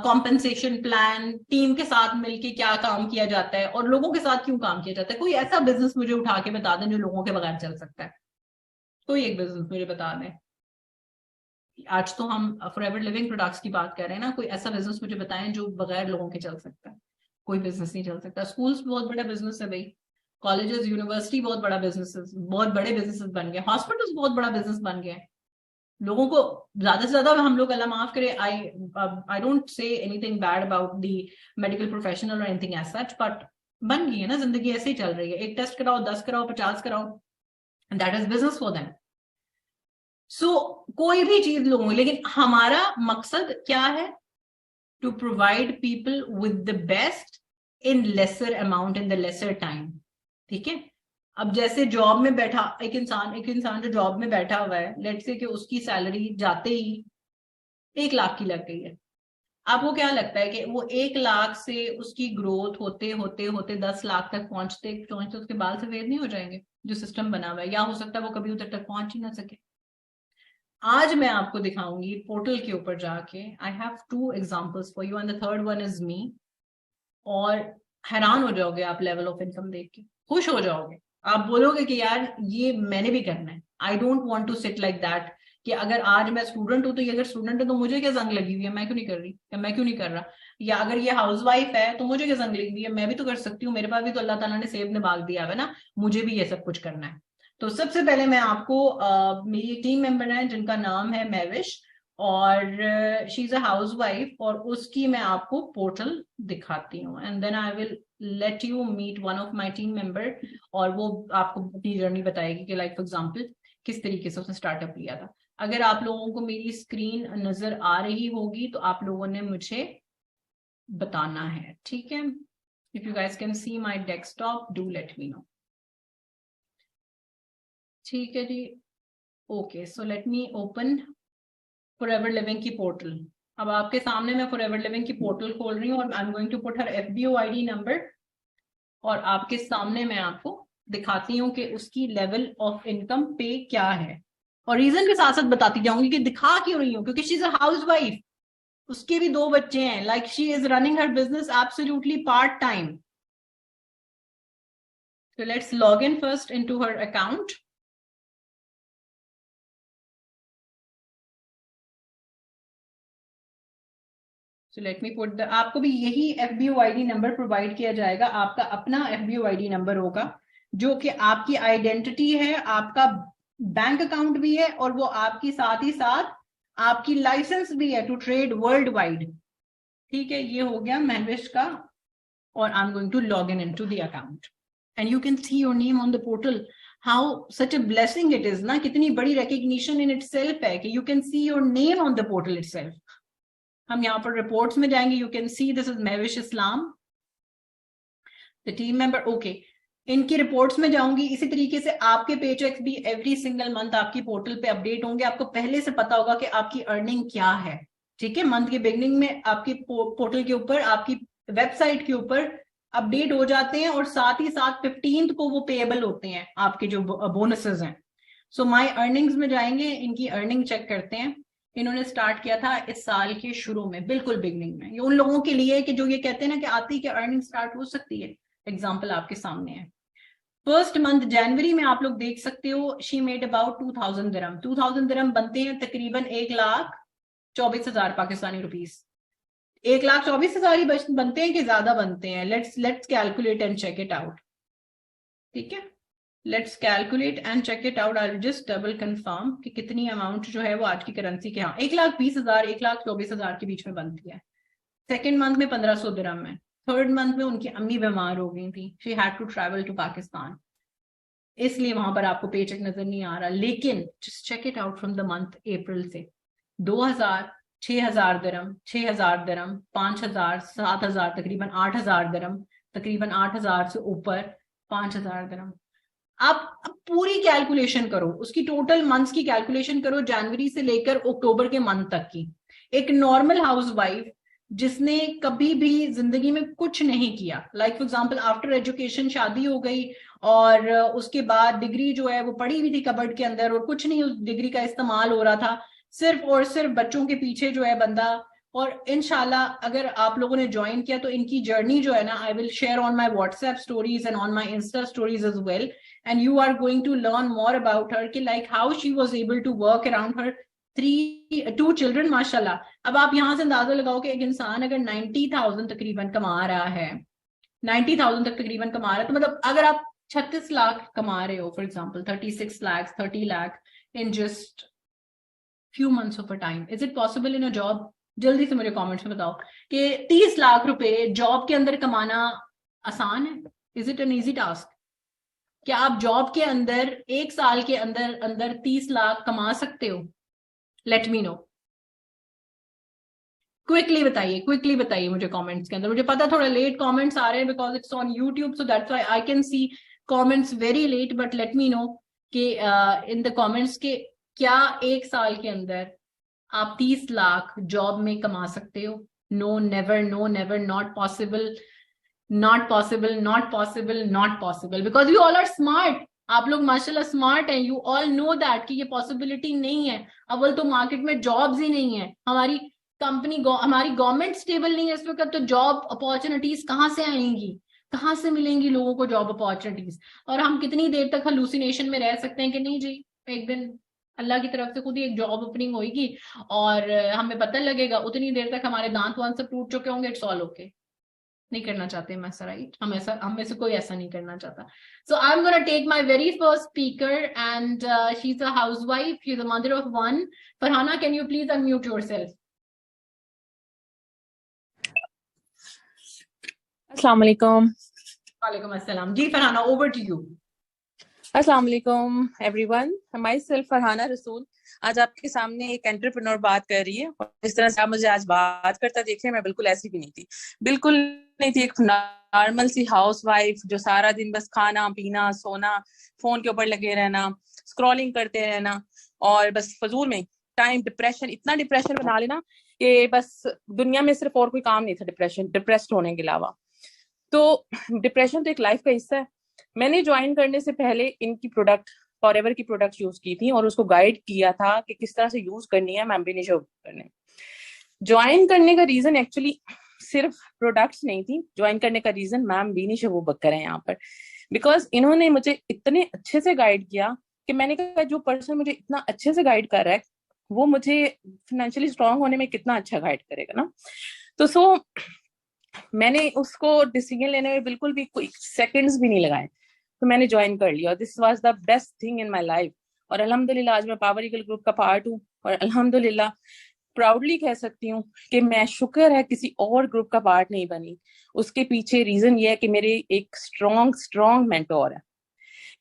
compensation plan? Team के साथ मिलके क्या काम किया जाता है, और लोगों के साथ क्यों काम किया जाता है? कोई ऐसा बिजनेस मुझे उठा के बता दें जो लोगों के बगैर चल सकता है, कोई एक बिजनेस मुझे बता दें। आज तो हम फॉरएवर लिविंग प्रोडक्ट्स की बात कर रहे हैं ना, कोई ऐसा बिजनेस मुझे बताएं जो बगैर लोगों के चल सकता है। कोई बिजनेस नहीं चल सकता। स्कूल्स बहुत बड़ा बिजनेस है भाई, कॉलेजेस यूनिवर्सिटी बहुत बड़ा बिजनेस है, बहुत बड़े बिजनेस बन गए, हॉस्पिटल्स बहुत बड़ा बिजनेस बन गए। लोगों को ज्यादा से ज्यादा, हम लोग अल्लाह माफ करे, I don't say anything bad about the medical professional और एनीथिंग एज सच, बट बन गई है ना जिंदगी, ऐसे ही चल रही है। एक टेस्ट कराओ, 10 कराओ, 50 कराओ, that is business for them. कोई भी चीज लो, लेकिन हमारा मकसद क्या है? To provide people with the best in lesser amount in the lesser time. ठीक है, अब जैसे जॉब में बैठा एक इंसान जो जॉब में बैठा हुआ है, लेट्स से कि उसकी सैलरी जाते ही 1 लाख की लग गई है। आपको क्या लगता है कि वो 1 लाख से उसकी ग्रोथ होते होते होते 10 लाख तक पहुंचते पहुंचते उसके बाल सफेद नहीं हो जाएंगे? जो सिस्टम बना हुआ है, या हो सकता है वो कभी उधर तक पहुंच ही ना सके। आज मैं आपको दिखाऊंगी पोर्टल के ऊपर जाके। I have 2 examples for you and the third one is me. और हैरान हो जाओगे आप लेवल ऑफ इनकम देख के, खुश हो जाओगे। आप बोलोगे कि यार ये मैंने भी करना है। I don't want to sit like that कि अगर आज मैं स्टूडेंट हूं तो ये अगर स्टूडेंट है तो मुझे क्या जंग लगी हुई है, मैं क्यों नहीं कर रही, या मैं क्यों नहीं कर रहा। या अगर ये हाउसवाइफ है तो मुझे क्या जंग लगी हुई है, मैं भी तो कर सकती हूँ, मेरे पास भी तो अल्लाह ताला ने सेब निभाग दिया है ना, मुझे भी ये सब कुछ करना है। तो सबसे पहले मैं आपको मेरी टीम मेंबर है जिनका नाम है महविश, और she is a housewife, और उसकी मैं आपको पोर्टल दिखाती हूँ and then I will let you meet one of my team member, और वो आपको अपनी जर्नी बताएगी कि लाइक फॉर एग्जाम्पल किस तरीके से उसने स्टार्टअप लिया था। अगर आप लोगों को मेरी स्क्रीन नजर आ रही होगी तो आप लोगों ने मुझे बताना है, ठीक है? If you guys can see my desktop do let me know. ठीक है जी, okay, so let me open forever living की पोर्टल। अब आपके सामने मैं फॉरएवर लिविंग की पोर्टल खोल रही हूँ और I am going to put her FBO ID number, और आपके सामने मैं आपको दिखाती हूँ कि उसकी लेवल ऑफ इनकम पे क्या है, और रीजन के साथ साथ बताती जाऊंगी कि दिखा क्यों रही हूँ, क्योंकि she is a house wife, उसके भी 2 बच्चे हैं, like she is running her business absolutely part time. So let's log in first into her account. So let me put the, आपको भी यही FBO ID नंबर प्रोवाइड किया जाएगा, आपका अपना FBO ID नंबर होगा जो कि आपकी आइडेंटिटी है, आपका बैंक अकाउंट भी है, और वो आपकी साथ ही साथ आपकी लाइसेंस भी है टू ट्रेड वर्ल्ड वाइड। ठीक है, ये हो गया महविश का, और I am going to log in into the account and you can see your name on the portal. How such a blessing it is ना, कितनी बड़ी रिकग्निशन इन इटसेल्फ है कि you can see your name on the portal itself. हम यहाँ पर reports में जाएंगे, you can see this is Mahvish Islam the team member. Okay, इनकी रिपोर्ट्स में जाऊंगी। इसी तरीके से आपके पेचेक्स भी एवरी सिंगल मंथ आपकी पोर्टल पे अपडेट होंगे, आपको पहले से पता होगा कि आपकी अर्निंग क्या है। ठीक है, मंथ के बिगनिंग में आपकी पोर्टल के ऊपर, आपकी वेबसाइट के ऊपर अपडेट हो जाते हैं, और साथ ही साथ 15th को वो पेएबल होते हैं आपके जो बोनसेस हैं। सो माय अर्निंग्स में जाएंगे, इनकी अर्निंग चेक करते हैं। इन्होंने स्टार्ट किया था इस साल के शुरू में, बिल्कुल बिगनिंग में। ये उन लोगों के लिए है कि जो ये कहते हैं ना कि आती है कि अर्निंग स्टार्ट हो सकती है। एग्जाम्पल आपके सामने है। फर्स्ट मंथ जनवरी में आप लोग देख सकते हो, शी मेड अबाउट 2000 दिरहम। 2000 दिरहम बनते हैं तकरीबन 1,24,000 पाकिस्तानी रुपीस। 1,24,000 ही बनते हैं कि ज्यादा बनते हैं? Let's calculate and check it out. ठीक है, let's calculate and check it out. I just double confirm कि कितनी अमाउंट जो है वो आज की करेंसी के, हाँ, 1,20,000 1,24,000 के बीच में बनती है। सेकेंड मंथ में 1,500 दिरहम है। थर्ड मंथ में उनकी अम्मी बीमार हो गई थी, she had to travel to Pakistan, इसलिए वहां पर आपको पेचेक नजर नहीं आ रहा। लेकिन just check it out from the month April से 2,000, 6,000 दिरहम, 6,000 दिरहम, 5,000, 7,000, तकरीबन 8,000 दिरहम, तकरीबन 8,000 से ऊपर 5,000 दिरहम। आप पूरी कैलकुलेशन करो, उसकी टोटल मंथ्स की कैलकुलेशन करो, जनवरी से लेकर अक्टूबर के मंथ तक की। एक नॉर्मल हाउस वाइफ जिसने कभी भी जिंदगी में कुछ नहीं किया, like for example after education शादी हो गई, और उसके बाद डिग्री जो है वो पड़ी हुई थी कबर्ड के अंदर, और कुछ नहीं उस डिग्री का इस्तेमाल हो रहा था, सिर्फ और सिर्फ बच्चों के पीछे जो है बंदा। और इंशाल्लाह अगर आप लोगों ने ज्वाइन किया तो इनकी जर्नी जो है ना, I will share on my WhatsApp stories and on my Insta stories as well, and you are going to learn more about her कि like how she was able to work around her 2 children माशाल्लाह। अब आप यहां से अंदाजा लगाओ कि एक इंसान अगर 90,000 तकरीबन कमा रहा है, 90,000 तक तकरीबन कमा रहा है, तो मतलब अगर आप 36 लाख कमा रहे हो, for example 36 lakh 30 lakh in just few months of a time, is it possible in a job? जल्दी से मुझे कमेंट्स में बताओ कि 30 लाख रुपए जॉब के अंदर कमाना आसान है? Is it an easy task? क्या आप जॉब के अंदर 1 साल के अंदर अंदर 30 लाख कमा सकते हो? लेट मी नो, क्विकली बताइए मुझे कमेंट्स के अंदर। मुझे पता थोड़ा लेट कमेंट्स आ रहे हैं because it's on YouTube, so that's why I can see comments very late, but let me know कि इन द कमेंट्स के क्या 1 साल के अंदर आप 30 लाख जॉब में कमा सकते हो? No, never, no, never, not possible, not possible, not possible, not possible, because you all are smart. आप लोग माशाल्लाह स्मार्ट हैं, यू ऑल नो दैट कि ये पॉसिबिलिटी नहीं है। अव्वल तो मार्केट में जॉब्स ही नहीं है, हमारी हमारी गवर्नमेंट स्टेबल नहीं है इस वक्त, तो जॉब अपॉर्चुनिटीज कहाँ से आएंगी, कहाँ से मिलेंगी लोगों को जॉब अपॉर्चुनिटीज? और हम कितनी देर तक हलूसिनेशन में रह सकते हैं कि नहीं जी एक दिन अल्लाह की तरफ से खुद ही एक जॉब ओपनिंग होगी और हमें पता लगेगा, उतनी देर तक हमारे दांत वांत सब टूट चुके होंगे, इट्स ऑल ओके। नहीं करना चाहते हम ऐसा, राइट? हम में से कोई ऐसा नहीं करना चाहता। So I am gonna take my very first speaker and she is a housewife, she is a mother of one. Farhana, can you please unmute yourself? अस्सलाम वालेकुम। वालेकुम अस्सलाम जी। Farhana, over to you. अस्सलाम वालेकुम एवरीवन, माई सेल्फ फरहाना रसूल आज आपके सामने एक एंटरप्रेन्योर बात कर रही है। और जिस तरह से आप मुझे आज बात करता देखे, मैं बिल्कुल ऐसी भी नहीं थी, बिल्कुल नहीं थी। एक नॉर्मल सी हाउस वाइफ जो सारा दिन बस खाना पीना सोना, फोन के ऊपर लगे रहना, स्क्रॉलिंग करते रहना और बस फजूल में टाइम, डिप्रेशन, इतना डिप्रेशन बना लेना कि बस दुनिया में सिर्फ और कोई काम नहीं था डिप्रेस्ड होने के अलावा। तो डिप्रेशन तो एक लाइफ का हिस्सा है। मैंने ज्वाइन करने से पहले इनकी प्रोडक्ट, फॉरएवर की प्रोडक्ट यूज की थी और उसको गाइड किया था कि किस तरह से यूज करनी है मैम्बिनी शो करने। ज्वाइन करने का रीजन एक्चुअली सिर्फ प्रोडक्ट्स नहीं थी, ज्वाइन करने का रीजन मैम बीनी शबू बकर है यहाँ पर। बिकॉज इन्होंने मुझे इतने अच्छे से गाइड किया कि मैंने कहा जो पर्सन मुझे इतना अच्छे से गाइड कर रहा है वो मुझे फाइनेंशियली स्ट्रांग होने में कितना अच्छा गाइड करेगा ना। तो मैंने उसको डिसीजन लेने में बिल्कुल भी कोई सेकंड्स भी नहीं लगाए, तो मैंने ज्वाइन कर लिया। This was the best thing in my life. और अल्हम्दुलिल्लाह आज मैं पावर ईगल ग्रुप का पार्ट हूँ और अल्हम्दुलिल्लाह प्राउडली कह सकती हूँ कि मैं शुक्र है किसी और ग्रुप का पार्ट नहीं बनी। उसके पीछे रीजन ये है कि मेरे एक स्ट्रॉन्ग स्ट्रॉन्ग मेंटोर है,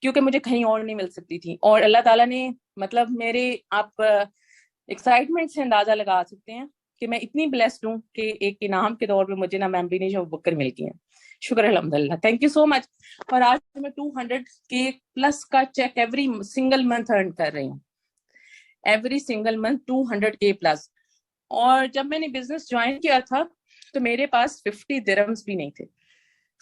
क्योंकि मुझे कहीं और नहीं मिल सकती थी। और अल्लाह ताला ने मतलब मेरे, आप एक्साइटमेंट से अंदाजा लगा सकते हैं कि मैं इतनी ब्लेस्ड हूँ कि एक इनाम के तौर पे मुझे ना मैम बीनी शो बुकर मिल गई है। शुक्र अल्हम्दुलिल्लाह, थैंक यू सो मच। और आज मैं 200 के प्लस का check every single month earn कर रही हूँ, एवरी सिंगल मंथ 200 के प्लस। और जब मैंने बिजनेस ज्वाइन किया था तो मेरे पास 50 दिरहम्स भी नहीं थे,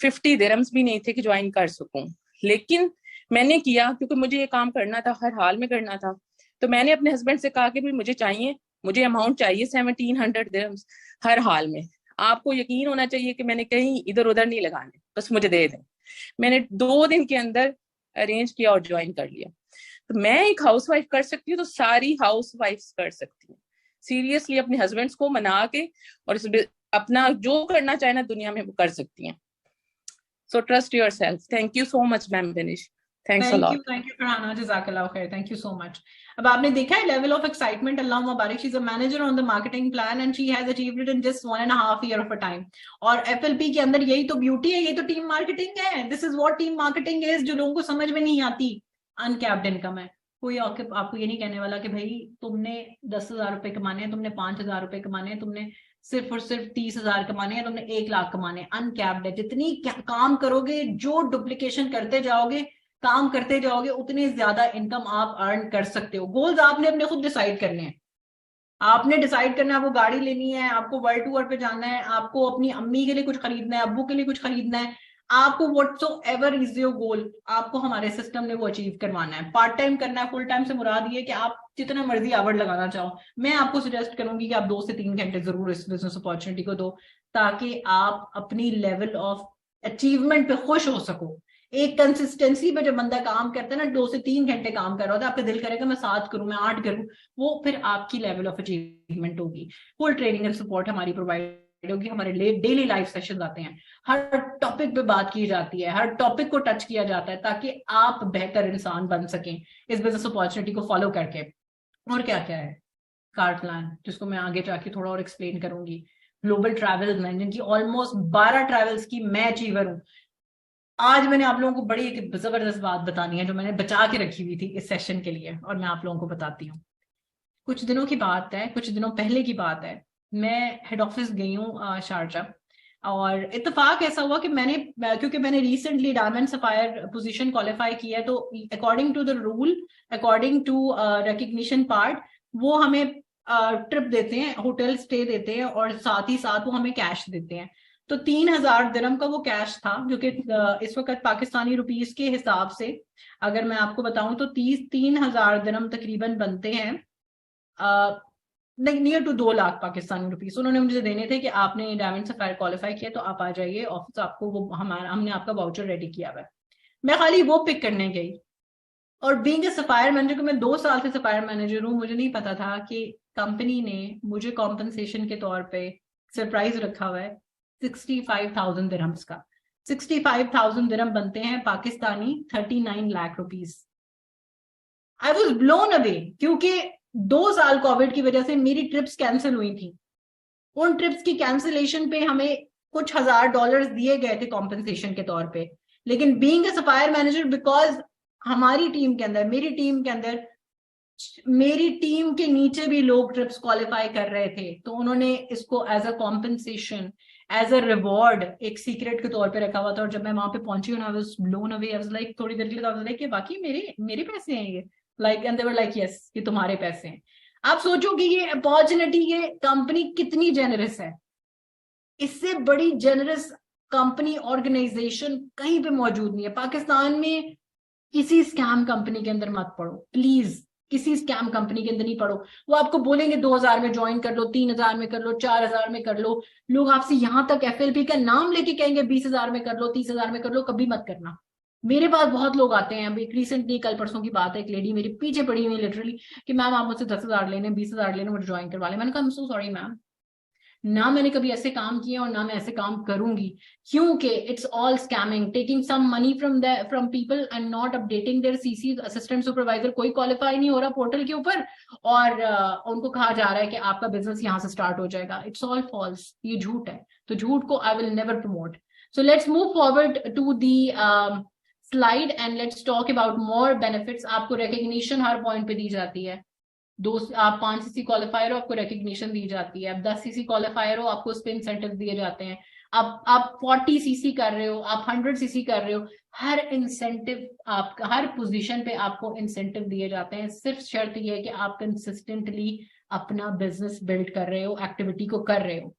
50 दिरहम्स भी नहीं थे कि ज्वाइन कर सकूं। लेकिन मैंने किया क्योंकि मुझे ये काम करना था, हर हाल में करना था। तो मैंने अपने हस्बैंड से कहा कि भी मुझे अमाउंट चाहिए 1700 दिरहम्स हर हाल में। आपको यकीन होना चाहिए कि मैंने कहीं इधर उधर नहीं लगाने, बस मुझे दे दें। मैंने 2 दिन के अंदर अरेंज किया और ज्वाइन कर लिया। तो मैं एक हाउस वाइफ कर सकती हूँ तो सारी हाउस वाइफ कर सकती हूँ। सीरियसली अपने हस्बैंड्स को मना के और अपना जो करना चाहे ना दुनिया में वो कर सकती हैं। So trust yourself. Thank you so much, Ma'am Binish. Thanks a lot. Thank you Farhana, जज़ाकल्लाह खैर, थैंक यू सो मच। अब आपने देखा है level of excitement, Allah Mubarak, she is a manager on the marketing plan and she has achieved it in just 1.5 year of a time. और FLP के अंदर यही तो ब्यूटी है, यही तो टीम मार्केटिंग है। This is what team marketing is, जो लोगों को समझ में नहीं आती। अनकैप्ड इनकम है। कोई आपको ये नहीं कहने वाला कि भाई तुमने 10,000 रुपए कमाने हैं, तुमने 5,000 रुपए कमाने हैं, तुमने सिर्फ और सिर्फ 30,000 कमाने हैं, तुमने 1 लाख कमाने हैं। अनकैप्ड है। जितनी काम करोगे, जो डुप्लीकेशन करते जाओगे, काम करते जाओगे, उतनी ज्यादा इनकम आप अर्न कर सकते हो। गोल्स आपने अपने खुद डिसाइड करने हैं। आपने डिसाइड करना है, आपको गाड़ी लेनी है, आपको वर्ल्ड टूर पे जाना है, आपको अपनी अम्मी के लिए कुछ खरीदना है, अब्बू के लिए कुछ खरीदना है, आपको व्हाटसोएवर इज योर गोल, आपको हमारे सिस्टम ने वो अचीव करवाना है। पार्ट टाइम करना है, फुल टाइम से मुराद ये कि आप जितना मर्जी आवर लगाना चाहो। मैं आपको सजेस्ट करूंगी कि आप 2 से 3 घंटे जरूर इस बिजनेस अपॉर्चुनिटी को दो, ताकि आप अपनी लेवल ऑफ अचीवमेंट पे खुश हो सको। एक कंसिस्टेंसी पे जब बंदा काम करता है ना, 2 से 3 घंटे काम कर रहा होता है, आपका दिल करेगा मैं 7 करूं, मैं 8 करूं, वो फिर आपकी लेवल ऑफ अचीवमेंट होगी। फुल ट्रेनिंग एंड सपोर्ट हमारी प्रोवाइड होगी। हमारे डेली लाइव सेशन आते हैं, हर टॉपिक पे बात की जाती है, हर टॉपिक को टच किया जाता है, ताकि आप बेहतर इंसान बन सकें इस बिजनेस अपॉर्चुनिटी को फॉलो करके। और क्या क्या है कार्ड प्लान, जिसको मैं आगे जाके थोड़ा और एक्सप्लेन करूंगी। ग्लोबल ट्रैवल में, जिनकी ऑलमोस्ट 12 ट्रैवल्स की मैं अचीवर हूँ। आज मैंने आप लोगों को बड़ी एक जबरदस्त बात बतानी है जो मैंने बचा के रखी हुई थी इस सेशन के लिए, और मैं आप लोगों को बताती हूँ। कुछ दिनों की बात है, कुछ दिनों पहले की बात है, मैं हेड ऑफिस गई हूँ शारजा, और इत्तेफाक ऐसा हुआ कि क्योंकि मैंने recently diamond sapphire position qualify किया है, तो according to the rule, according to recognition part, वो हमें ट्रिप देते हैं, होटल स्टे देते हैं, और साथ ही साथ वो हमें कैश देते हैं। तो 3,000 दिरहम का वो कैश था, जो कि इस वक्त पाकिस्तानी रुपीस के हिसाब से अगर मैं आपको बताऊं तो 3,000 दिरहम तकरीबन बनते हैं, near to 2 lakh Pakistani rupees. उन्होंने मुझे देने थे कि आपने डायमंड सफायर क्वालिफाई किया तो आप आ जाइए ऑफिस, आपको वो हमने आपका वाउचर रेडी किया हुआ है। मैं खाली वो पिक करने गई, और बीइंग ए सफायर मैनेजर, को मैं 2 साल से सफायर मैनेजर हूँ, मुझे नहीं पता था कि कंपनी ने मुझे कॉम्पनसेशन के तौर पे सरप्राइज रखा हुआ है 65,000 दिरहम्स का। 65,000 दिरहम बनते हैं Pakistani 39 lakh rupees. I was blown away, क्योंकि 2 साल कोविड की वजह से मेरी ट्रिप्स कैंसिल हुई थी। उन ट्रिप्स की कैंसिलेशन पे हमें कुछ $1,000 दिए गए थे कॉम्पनसेशन के तौर पे, लेकिन being a sapphire manager, because हमारी टीम के अंदर, मेरी टीम के नीचे भी लोग ट्रिप्स क्वालिफाई कर रहे थे, तो उन्होंने इसको as a compensation, as a reward एक सीक्रेट के तौर पे रखा हुआ था। और जब मैं वहां पे पहुंची, I was blown away, I was like, थोड़ी देर के लिए आई वाज लाइक, बाकी मेरे पैसे हैं ये, like, and they were like, yes, ये तुम्हारे पैसे हैं। आप सोचो कि ये अपॉर्चुनिटी, ये कंपनी कितनी जेनरस है। इससे बड़ी जेनरस कंपनी, ऑर्गेनाइजेशन कहीं पे मौजूद नहीं है पाकिस्तान में। किसी स्कैम कंपनी के अंदर मत पड़ो प्लीज, किसी स्कैम कंपनी के अंदर नहीं पड़ो। वो आपको बोलेंगे 2,000 में ज्वाइन कर लो, 3,000 में कर लो, 4,000 में कर लो। लोग आपसे यहां तक FLP का नाम लेके कहेंगे 20,000 में कर लो, 30,000 में कर लो। कभी मत करना। मेरे पास बहुत लोग आते हैं, अभी रिसेंटली कल परसों की बात है, एक लेडी मेरे पीछे पड़ी हुई लिटरली कि मैम आप मुझसे 10,000 लेने, 20,000 लेने, मुझे ज्वाइन करवा ले। मैंने कहा, आई एम सो सॉरी मैम, ना मैंने कभी ऐसे काम किए और ना मैं ऐसे काम करूंगी, क्योंकि it's all scamming, taking some money from people and not updating their CC, assistant supervisor कोई क्वालिफाई नहीं हो रहा पोर्टल के ऊपर, और उनको कहा जा रहा है कि आपका बिजनेस यहां से स्टार्ट हो जाएगा। इट्स ऑल फॉल्स, ये झूठ है। तो झूठ को I will never promote. So let's move forward to the slide and let's talk about more benefits. आपको रिकग्निशन हर पॉइंट पे दी जाती है। आप 5 CC क्वालिफायर हो, आपको रिकग्निशन दी जाती है। आप 10 CC क्वालिफायर हो, आपको उस पे इंसेंटिव दिए जाते हैं। आप 40 CC कर रहे हो, आप 100 CC कर रहे हो, हर इंसेंटिव, आपका हर पोजीशन पे आपको इंसेंटिव दिए जाते हैं। सिर्फ शर्त यह है कि आप कंसिस्टेंटली अपना बिजनेस बिल्ड कर रहे हो, एक्टिविटी को कर रहे हो।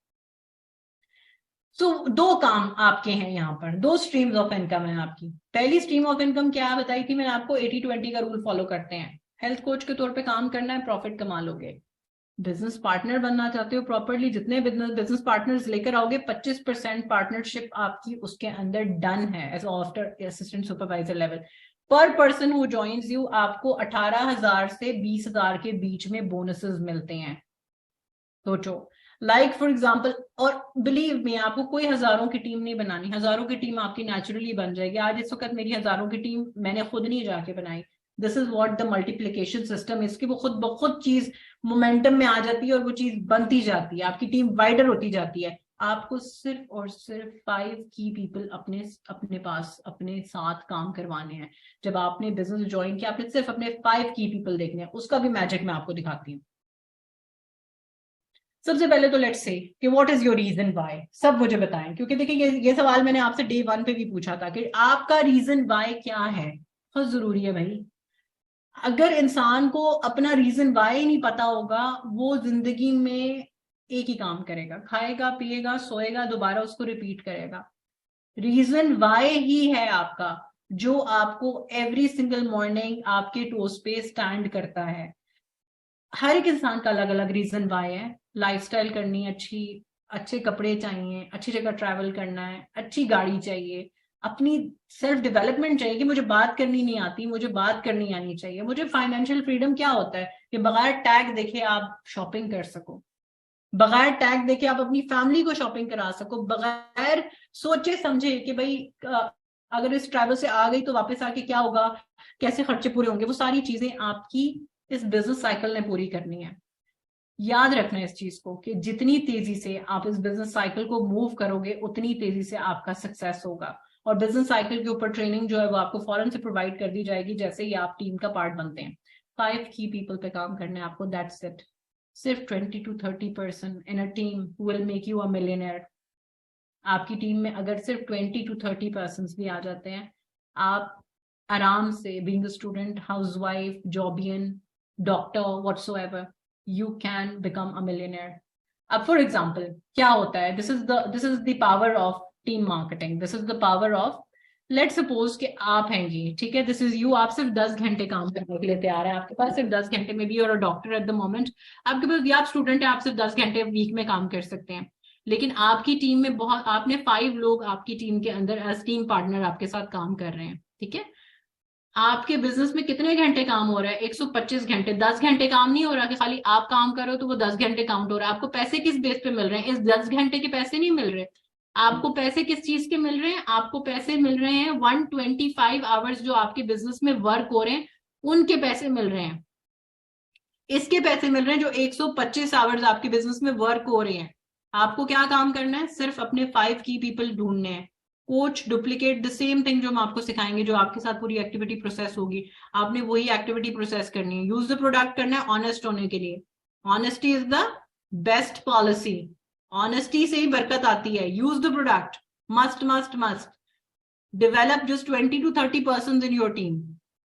तो 2 काम आपके हैं यहाँ पर, 2 स्ट्रीम्स ऑफ इनकम है आपकी। पहली स्ट्रीम ऑफ इनकम क्या बताई थी मैंने आपको, 80-20 का रूल फॉलो करते हैं। हेल्थ कोच के तौर पे काम करना है, प्रॉफिट कमा लोगे। बिजनेस पार्टनर बनना चाहते हो प्रॉपरली, जितने बिजनेस पार्टनर्स लेकर आओगे, 25% पार्टनरशिप आपकी उसके अंदर डन है as after assistant supervisor level. पर पर्सन हु जॉइंस यू, आपको 18,000 से 20,000 के बीच में बोनसेस मिलते हैं। सोचो, लाइक फॉर एग्जाम्पल, और बिलीव मी, आपको कोई हजारों की टीम नहीं बनानी, हजारों की टीम आपकी नेचुरली बन जाएगी। आज इस वक्त मेरी हजारों की टीम मैंने खुद नहीं जाके बनाई। This is what the multiplication system, इसकी वो खुद ब खुद चीज मोमेंटम में आ जाती है और वो चीज बनती जाती है, आपकी टीम वाइडर होती जाती है। आपको सिर्फ और सिर्फ 5 की पीपल अपने पास, अपने साथ काम करवाने हैं। जब आपने बिजनेस ज्वाइन किया, आपने सिर्फ अपने 5 की पीपल देखने हैं। उसका भी मैजिक मैं आपको दिखाती हूँ। सबसे पहले तो लेट्स से कि what is your reason why, सब मुझे बताएं, क्योंकि देखिए ये सवाल मैंने आपसे डे 1 पे भी पूछा था कि आपका रीजन वाई क्या है। बहुत जरूरी है भाई। अगर इंसान को अपना रीजन वाई नहीं पता होगा, वो जिंदगी में एक ही काम करेगा, खाएगा, पिएगा, सोएगा, दोबारा उसको रिपीट करेगा। रीजन वाई ही है आपका, जो आपको एवरी सिंगल मॉर्निंग आपके टोस पे स्टैंड करता है। हर एक इंसान का अलग अलग रीजन वाई है। लाइफस्टाइल करनी है अच्छी, अच्छे कपड़े चाहिए, अच्छी जगह ट्रैवल करना है, अच्छी गाड़ी चाहिए, अपनी सेल्फ डेवलपमेंट चाहिए कि मुझे बात करनी नहीं आती, मुझे बात करनी आनी चाहिए। मुझे फाइनेंशियल फ्रीडम क्या होता है कि बगैर टैग देखे आप शॉपिंग कर सको, बगैर टैग देखे आप अपनी फैमिली को शॉपिंग करा सको, बगैर सोचे समझे कि भाई अगर इस ट्रैवल से आ गई तो वापस आके क्या होगा, कैसे खर्चे पूरे होंगे। वो सारी चीजें आपकी इस बिजनेस साइकिल ने पूरी करनी है। याद रखना इस चीज को कि जितनी तेजी से आप इस बिजनेस साइकिल को मूव करोगे, उतनी तेजी से आपका सक्सेस होगा। और बिजनेस साइकिल के ऊपर ट्रेनिंग जो है वो आपको फौरन से प्रोवाइड कर दी जाएगी जैसे ही आप टीम का पार्ट बनते हैं। 5 की पीपल पे काम करना है आपको, दैट्स इट। सिर्फ 20 to 30% in a team will make you a millionaire. आपकी टीम में अगर सिर्फ 20 to 30% भी आ जाते हैं, आप आराम से बीइंग अ स्टूडेंट, हाउसवाइफ, जॉबियन, doctor, whatsoever, you can become a millionaire. अब फॉर एग्जाम्पल क्या होता है, this is the power of team marketing, this is the power of, let suppose कि आप हैं जी, ठीक है, दिस इज यू, आप सिर्फ 10 घंटे काम करने के लिए तैयार है, आपके पास सिर्फ 10 घंटे में भी, और डॉक्टर एट द मोमेंट, आपके पास या आप स्टूडेंट है, आप सिर्फ 10 घंटे वीक में काम कर सकते हैं, लेकिन आपकी टीम में बहुत, आपने 5 लोग आपकी टीम के अंदर एज टीम पार्टनर आपके साथ काम कर रहे हैं, ठीक है। आपके बिजनेस में कितने घंटे काम हो रहा है? 125 घंटे। 10 घंटे काम नहीं हो रहा कि खाली आप काम करो तो वो 10 घंटे काउंट हो रहा है। आपको पैसे किस बेस पे मिल रहे हैं? इस 10 घंटे के पैसे नहीं मिल रहे। आपको पैसे किस चीज के मिल रहे हैं? आपको पैसे मिल रहे हैं 125 आवर्स जो आपके बिजनेस में वर्क हो रहे हैं उनके पैसे मिल रहे हैं। इसके पैसे मिल रहे हैं जो 125 आवर्स आपके बिजनेस में वर्क हो रहे हैं। आपको क्या काम करना है? सिर्फ अपने 5 की पीपल ढूंढने हैं। Coach duplicate the same thing जो हम आपको सिखाएंगे, जो आपके साथ पूरी एक्टिविटी प्रोसेस होगी, आपने वही एक्टिविटी प्रोसेस करनी है। यूज द प्रोडक्ट करना है ऑनेस्ट होने के लिए। Honesty is the best policy. Honesty से ही बरकत आती है। Use the product, must must must. Develop just 20 to 30% in your team.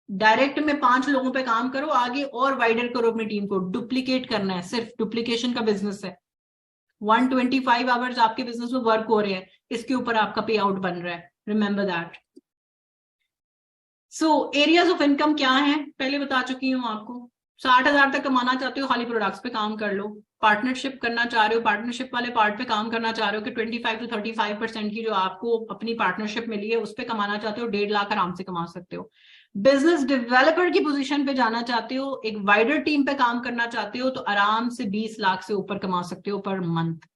Direct में 5 लोगों पे काम करो, आगे और वाइडर करो अपनी टीम को। डुप्लीकेट करना है, सिर्फ डुप्लीकेशन का बिजनेस है। 125 आवर्स आपके बिजनेस में वर्क हो रहे हैं, इसके ऊपर आपका पे आउट बन रहा है। Remember that. So areas of income क्या है पहले बता चुकी हूं आपको। 60,000 तक कमाना चाहते हो, खाली प्रोडक्ट्स पे काम कर लो। पार्टनरशिप करना चाह रहे हो, पार्टनरशिप वाले पार्ट पे काम करना चाह रहे हो कि 25 to 35% की जो आपको अपनी पार्टनरशिप मिली है उस पर कमाना चाहते हो, 1.5 लाख आराम से कमा सकते हो। बिजनेस डेवलपर की पोजीशन पे जाना चाहते हो, एक वाइडर टीम पे काम करना चाहते हो, तो आराम से 20 लाख से ऊपर कमा सकते हो पर मंथ।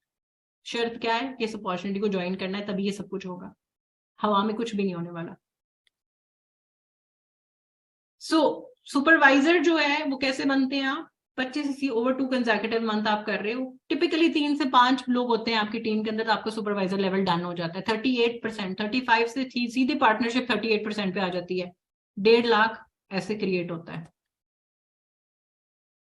शर्त क्या है? इस अपॉर्चुनिटी को ज्वाइन करना है, तभी ये सब कुछ होगा। हवा में कुछ भी नहीं होने वाला। सो सुपरवाइजर जो है वो कैसे बनते हैं आप? 25 ओवर 2 कंसेक्यूटिव मंथ आप कर रहे हो, टिपिकली 3 से 5 लोग होते हैं आपकी टीम के अंदर, तो आपका सुपरवाइजर लेवल डन हो जाता है। 38%, 35 से सीधी पार्टनरशिप 38% पे आ जाती है। 1.5 लाख ऐसे क्रिएट होता है।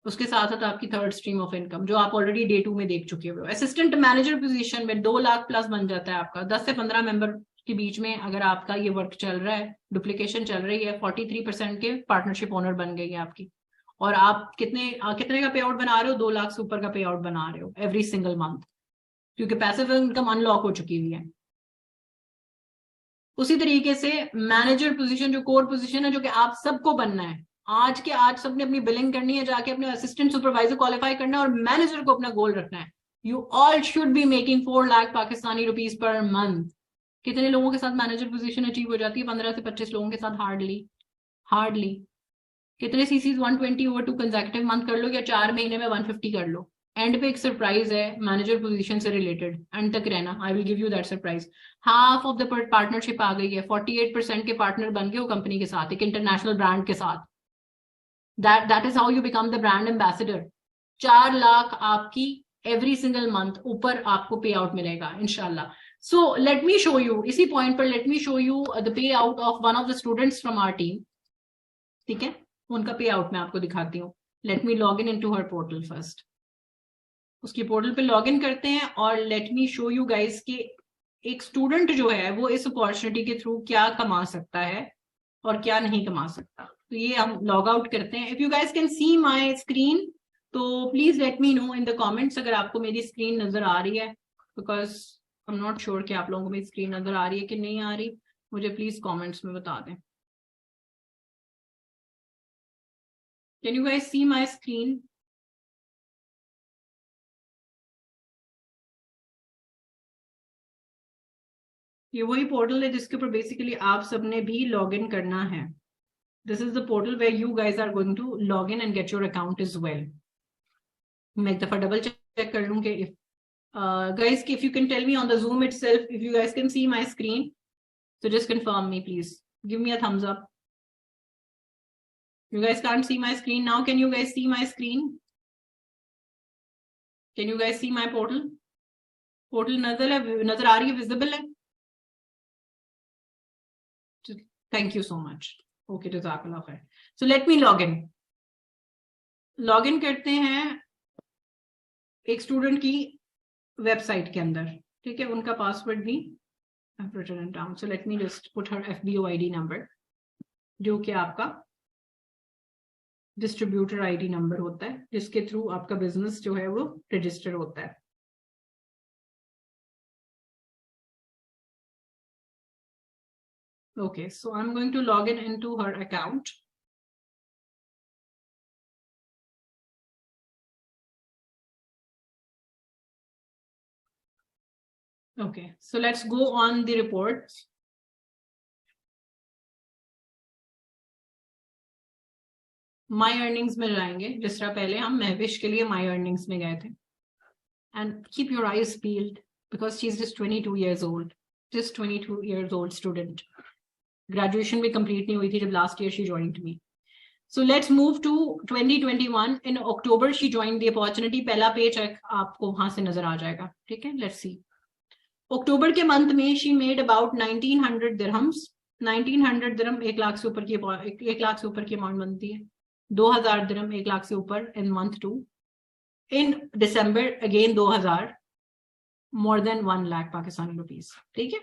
उसके साथ साथ आपकी थर्ड स्ट्रीम ऑफ इनकम जो आप ऑलरेडी डे 2 में देख चुके हो। असिस्टेंट मैनेजर पोजीशन में 2 लाख प्लस बन जाता है आपका। 10 से 15 मेंबर के बीच में अगर आपका ये वर्क चल रहा है, डुप्लीकेशन चल रही है, 43% के पार्टनरशिप ओनर बन गई है आपकी। और आप कितने का पे आउट बना रहे हो? 2 लाख से ऊपर का पे आउट बना रहे हो एवरी सिंगल मंथ, क्योंकि पैसिव इनकम अनलॉक हो चुकी हुई है। उसी तरीके से मैनेजर पोजीशन जो कोर पोजीशन है, जो कि आप सबको बनना है, आज के आज सबने अपनी बिलिंग करनी है, जाके अपने असिस्टेंट सुपरवाइजर क्वालिफाई करना है और मैनेजर को अपना गोल रखना है। You all should be making 4 lakh Pakistani rupees per month. कितने लोगों के साथ मैनेजर पोजीशन अचीव हो जाती है? 15 से 25 लोगों के साथ हार्डली। कितने सीसीज? 120 ओवर 2 कंसेक्यूटिव मंथ कर लो, या 4 महीने में 150 कर लो। एंड पे एक सरप्राइज है मैनेजर पोजीशन से रिलेटेड, एंड तक रहना, I will give you that surprise. Half of the partnership आ गई है, 48% के पार्टनर बन गए वो कंपनी के साथ, एक इंटरनेशनल ब्रांड के साथ। That is how you become the brand ambassador. 4 lakh आपकी एवरी सिंगल मंथ ऊपर आपको पे आउट मिलेगा इंशाल्लाह। So let me show you, इसी पॉइंट पर let me show you the pay out of one of the students from our team. ठीक है, उनका पे आउट मैं आपको दिखाती हूँ। Let me log in into her portal first. उसकी पोर्टल पे लॉग इन करते हैं और let me show you guys कि एक स्टूडेंट जो है वो इस अपॉर्चुनिटी के थ्रू क्या कमा सकता है और क्या नहीं कमा सकता। तो ये हम लॉग आउट करते हैं। If you guys can see my screen तो please let me know in the comments अगर आपको मेरी स्क्रीन नजर आ रही है, because I am not sure कि आप लोगों को मेरी स्क्रीन नजर आ रही है कि नहीं आ रही। मुझे प्लीज कमेंट्स में बता दें। Can you guys C my screen? ये वही पोर्टल है जिसके ऊपर बेसिकली आप सबने भी लॉग इन करना है। This is the portal where you guys are going to log in and get your account is well. मैं एक दफा डबल चेक कर लूं कि if guys if you can tell me on the Zoom itself if you guys can see my screen, so just confirm me please, give me a thumbs up. You guys can't see my screen now. Can you guys see my screen? Can you guys see my portal? नजर आ रही है, visible है? Thank you so much. Okay, जज़ाकल्लाह खैर. So let me log in. Login करते हैं एक स्टूडेंट की वेबसाइट के अंदर, ठीक है. उनका पासवर्ड भी I've written it down. So let me just put her FBO ID number, जो कि आपका डिस्ट्रीब्यूटर आईडी नंबर होता है, जिसके थ्रू आपका बिजनेस जो है वो रजिस्टर होता है. Okay, so I'm going to log in into her account. Okay, so let's go on the reports. My earnings में जाएंगे, जिस तरह पहले हम महविश के लिए माई अर्निंग्स में गए थे. And keep your eyes peeled because she is just 22 years old, just 22 years old student. Graduation भी कंप्लीट नहीं हुई थी जब last year she joined me. So let's move to 2021. In October she joined the opportunity. पहला पे check आपको वहां से नजर आ जाएगा, ठीक है. Let's see. अक्टूबर के मंथ में शी मेड अबाउट 1900 दिरहम्स. 1900 दिरहम 1 लाख से ऊपर की 1 लाख से ऊपर की अमाउंट बनती है. 2000 दिरहम 1 लाख से ऊपर in month 2. In December again 2000, more than 1 lakh Pakistani rupees, ठीक है.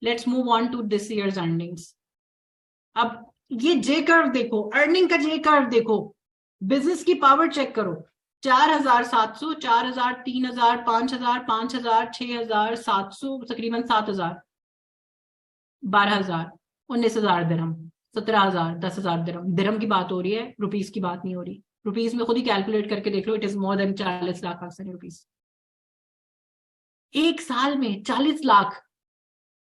Let's move on to this year's earnings. अब ये जे कर्व देखो, अर्निंग का जे कर्व देखो, बिजनेस की पावर चेक करो. 4700, 4000, 3000, 5000, 5000, 6000, 700, तकरीबन 7000, 12000, 19000 दिरहम, 17000, 10000 दिरहम. दिरहम की बात हो रही है, रुपीस की बात नहीं हो रही. रुपीस में खुद ही कैलकुलेट करके देख लो, it is more than 40 lakh Pakistani rupees. एक साल में 40 लाख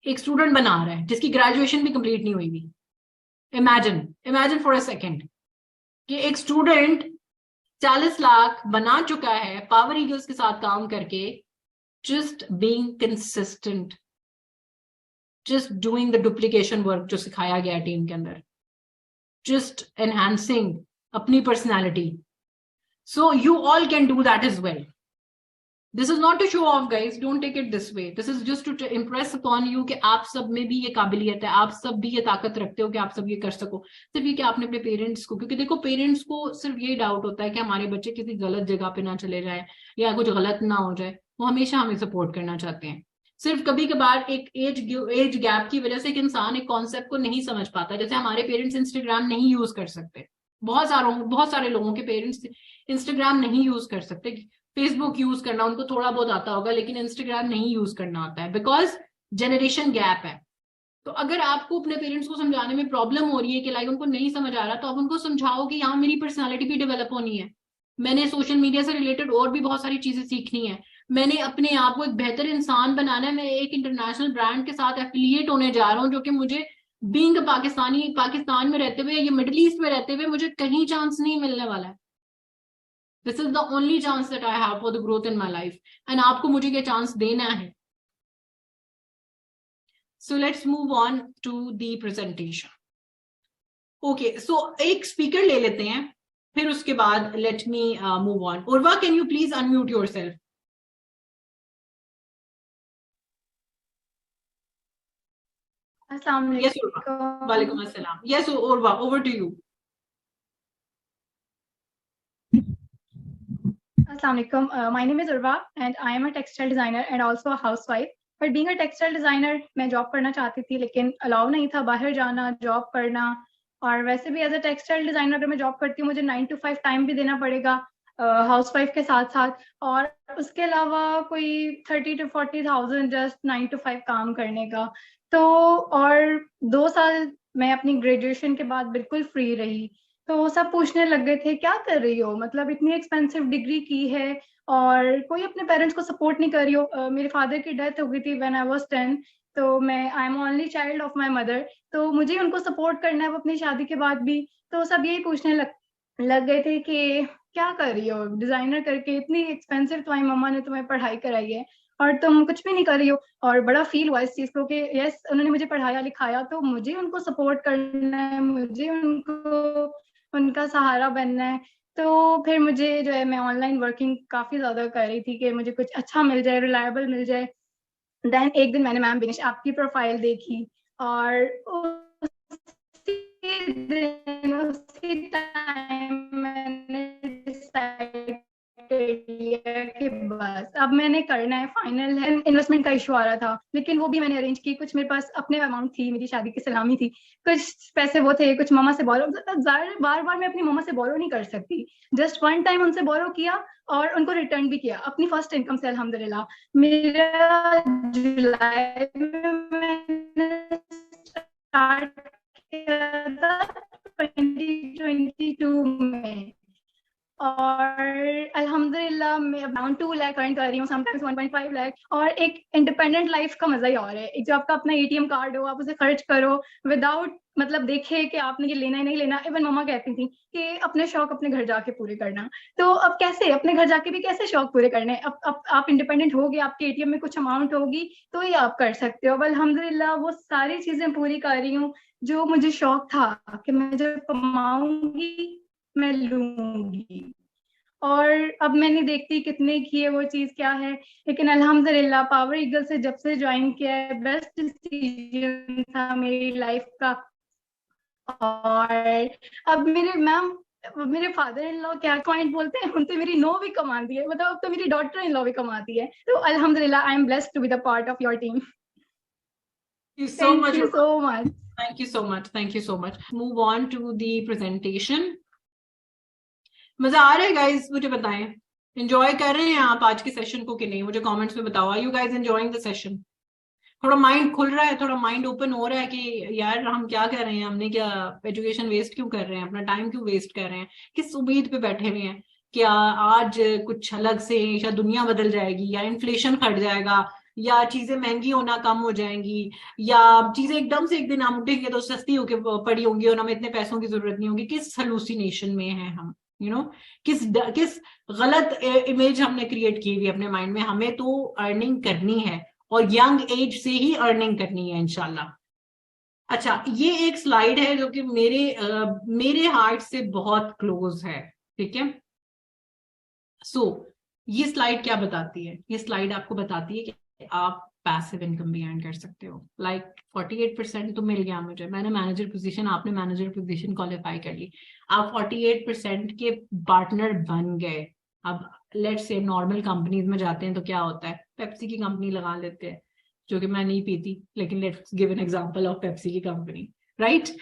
एक स्टूडेंट बना रहा है जिसकी ग्रेजुएशन भी कंप्लीट नहीं हुई भी. इमेजिन फॉर अ सेकेंड कि एक स्टूडेंट 40 लाख बना चुका है पावर ईगल्स के साथ काम करके. Just being consistent, just doing the duplication work जो सिखाया गया टीम के अंदर, just enhancing अपनी personality. So you all can do that as well. This is not to show off, guys. Don't take it this way. This is just to impress upon you कि आप सब में भी ये काबिलियत है, आप सब भी ये ताकत रखते हो कि आप सब ये कर सको. सिर्फ ये कि आपने अपने पेरेंट्स को, क्योंकि देखो पेरेंट्स को सिर्फ ये डाउट होता है कि हमारे बच्चे किसी गलत जगह पे ना चले जाए या कुछ गलत ना हो जाए. वो हमेशा हमें सपोर्ट करना चाहते हैं. सिर्फ कभी कभार एक एज गैप की वजह से एक इंसान एक कॉन्सेप्ट को नहीं समझ पाता. जैसे हमारे पेरेंट्स इंस्टाग्राम नहीं यूज कर सकते, बहुत सारे लोगों के पेरेंट्स इंस्टाग्राम नहीं यूज कर सकते. फेसबुक यूज करना उनको थोड़ा बहुत आता होगा, लेकिन इंस्टाग्राम नहीं यूज करना आता है, बिकॉज जनरेशन गैप है. तो अगर आपको अपने पेरेंट्स को समझाने में प्रॉब्लम हो रही है कि लाइक उनको नहीं समझ आ रहा, तो आप उनको समझाओ कि यहाँ मेरी पर्सनैलिटी भी डेवलप होनी है, मैंने सोशल मीडिया से रिलेटेड और भी बहुत सारी चीजें सीखनी है, मैंने अपने आप को एक बेहतर इंसान बनाना है, मैं एक इंटरनेशनल ब्रांड के साथ एफिलिएट होने जा रहा हूँ, जो कि मुझे बीइंग पाकिस्तानी, पाकिस्तान में रहते हुए या मिडिल ईस्ट में रहते हुए मुझे कहीं चांस नहीं मिलने वाला है. This is the only chance that I have for the growth in my life, and आपको मुझे ये चांस देना है. So let's move on to the presentation. Okay, so एक स्पीकर ले लेते हैं, फिर उसके बाद let me move on. Urva, can you please unmute yourself? Yes, Urva. Walaikum assalam. Yes, Urva, over to you. Assalamualaikum. My name is Urva and I am a textile designer and also a housewife. But being a textile designer, मैं job करना चाहती थी, लेकिन allow नहीं था बाहर जाना, job करना. और वैसे भी एज अ टेक्सटाइल डिजाइनर अगर मैं जॉब करती हूँ, मुझे 9 to 5 टाइम भी देना पड़ेगा हाउसवाइफ के साथ साथ, और उसके अलावा कोई 30 to 40,000 जस्ट 9 to 5 काम करने का. तो और 2 साल मैं अपनी ग्रेजुएशन के बाद बिल्कुल फ्री रही. तो सब पूछने लग गए थे क्या कर रही हो, मतलब इतनी एक्सपेंसिव डिग्री की है और कोई अपने पेरेंट्स को सपोर्ट नहीं कर रही हो. मेरे फादर की डेथ हो गई थी व्हेन आई वाज 10, तो मैं I am only child of my mother, तो मुझे उनको सपोर्ट करना है अपनी शादी के बाद भी. तो सब यही पूछने लग गए थे कि क्या कर रही हो डिजाइनर करके, इतनी एक्सपेंसिव तुम्हारी मम्मा ने तुम्हें पढ़ाई कराई है और तुम कुछ भी नहीं कर रही हो. और बड़ा फील हुआ इस चीज को कि यस, उन्होंने मुझे पढ़ाया लिखाया तो मुझे उनको सपोर्ट करना है, मुझे उनका सहारा बनना है. तो फिर मुझे जो है, मैं ऑनलाइन वर्किंग काफी ज्यादा कर रही थी कि मुझे कुछ अच्छा मिल जाए, रिलायबल मिल जाए. देन एक दिन मैंने मैम बिनिश आपकी प्रोफाइल देखी और दिन उसी टाइम मैंने डिसाइड कर लिया कि बस अब मैंने करना है, फाइनल है। इन्वेस्टमेंट का इशू आ रहा था, लेकिन वो भी मैंने अरेंज की। कुछ मेरे पास अपने अमाउंट थी, मेरी शादी की सलामी थी, कुछ पैसे वो थे, कुछ मामा से बोरो। बार बार मैं अपनी मामा से बोरो नहीं कर सकती। जस्ट वन टाइम उनसे बोरो किया और उनको रिटर्न भी किया अपनी फर्स्ट इनकम से, अल्हम्दुलिल्लाह। मेरा जुलाई में मैंने स्टार्ट किया था 2022 में, और अल्हम्दुलिल्लाह मैं अराउंड 2 लाख अर्न कर रही हूँ, समटाइम्स 1.5 लाख। और एक इंडिपेंडेंट लाइफ का मजा ही और है। एक जो आपका अपना एटीएम कार्ड हो, आप उसे खर्च करो विदाउट मतलब देखे कि आपने ये लेना है नहीं लेना। इवन मम्मा कहती थी कि अपने शौक अपने घर जाके पूरे करना। तो अब कैसे अपने घर जाके भी कैसे शौक पूरे करने? अब आप इंडिपेंडेंट होगे, आपके एटीएम में कुछ अमाउंट होगी तो ही आप कर सकते हो। अल्हम्दुलिल्लाह वो सारी चीजें पूरी कर रही हूँ जो मुझे शौक था कि मैं जब कमाऊंगी मैं लूंगी। और अब मैं नहीं देखती कितने की है वो चीज क्या है, लेकिन अल्हम्दुलिल्लाह पावर ईगल से जब से ज्वाइन किया है, बेस्ट डिसीजन था मेरी लाइफ का। और अब मेरे फादर इन लॉ क्या पॉइंट बोलते हैं, उनसे मेरी नो भी कमाती है, मतलब अब तो मेरी डॉटर इन लॉ भी कमाती है। तो अल्हम्दुलिल्लाह I am blessed to be the part of your team. Thank you so much. much. Thank you so much. Thank you so much. Move on to the presentation. मजा आ रहा है guys? मुझे बताएं, एंजॉय कर रहे हैं आप आज के सेशन को कि नहीं? मुझे कमेंट्स में बताओ, are you guys enjoying the session? थोड़ा माइंड खुल रहा है, थोड़ा माइंड ओपन हो रहा है कि यार हम क्या कर रहे हैं, हमने क्या एजुकेशन वेस्ट क्यों कर रहे हैं, अपना टाइम क्यों वेस्ट कर रहे हैं, किस उम्मीद पे बैठे हुए हैं? क्या आज कुछ अलग से या दुनिया बदल जाएगी, या इन्फ्लेशन घट जाएगा, या चीजें महंगी होना कम हो जाएंगी, या चीजें एकदम से एक दिन हम उठेंगे तो सस्ती होके पड़ी होंगी और हमें इतने पैसों की जरूरत नहीं होगी? किस हेलुसिनेशन में है हम? किस गलत इमेज हमने क्रिएट की हुई अपने माइंड में? हमें तो अर्निंग करनी है और यंग एज से ही अर्निंग करनी है इंशाल्लाह। अच्छा, ये एक स्लाइड है जो कि मेरे हार्ट से बहुत क्लोज है, ठीक है? ये स्लाइड क्या बताती है? ये स्लाइड आपको बताती है कि आप पैसिव इनकम भी अर्न कर सकते हो। 48% तो मिल गया मुझे, मैंने मैनेजर पोजीशन, आपने मैनेजर पोजीशन क्वालिफाई कर ली, आप 48% के पार्टनर बन गए। अब लेट्स से नॉर्मल कंपनीज में जाते हैं तो क्या होता है, पेप्सी की कंपनी लगा लेते हैं, जो कि मैं नहीं पीती, लेकिन let's give an example of Pepsi की कंपनी, राइट?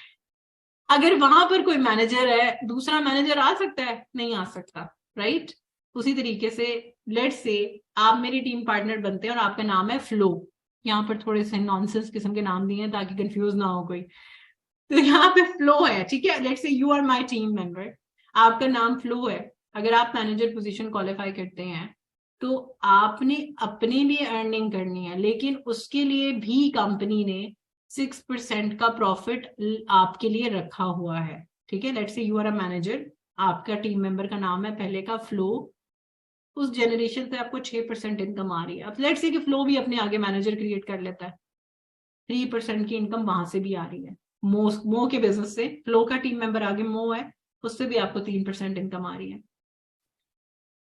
अगर वहां पर कोई मैनेजर है, दूसरा मैनेजर आ सकता है? नहीं आ सकता, राइट? उसी तरीके से लेट्स से आप मेरी टीम पार्टनर बनते हैं और आपका नाम है फ्लो। यहाँ पर थोड़े से नॉनसेंस किस्म के नाम दिए हैं ताकि कंफ्यूज ना हो कोई। तो यहाँ पे फ्लो है, ठीक है? Let's say you are my team member, आपका नाम फ्लो है। अगर आप मैनेजर पोजीशन क्वालिफाई करते हैं तो आपने अपने लिए अर्निंग करनी है, लेकिन उसके लिए भी कंपनी ने 6% का प्रॉफिट आपके लिए रखा हुआ है, ठीक है? Let's say you are a manager, आपका टीम मेंबर का नाम है पहले का फ्लो, उस जनरेशन से आपको 6% इनकम आ रही है। अब लेट्स से कि फ्लो भी अपने आगे मैनेजर क्रिएट कर लेता है, 3% की इनकम वहां से भी आ रही है। मो के बिजनेस से फ्लो का टीम मेंबर आगे मो है, उससे भी आपको 3% इनकम आ रही है।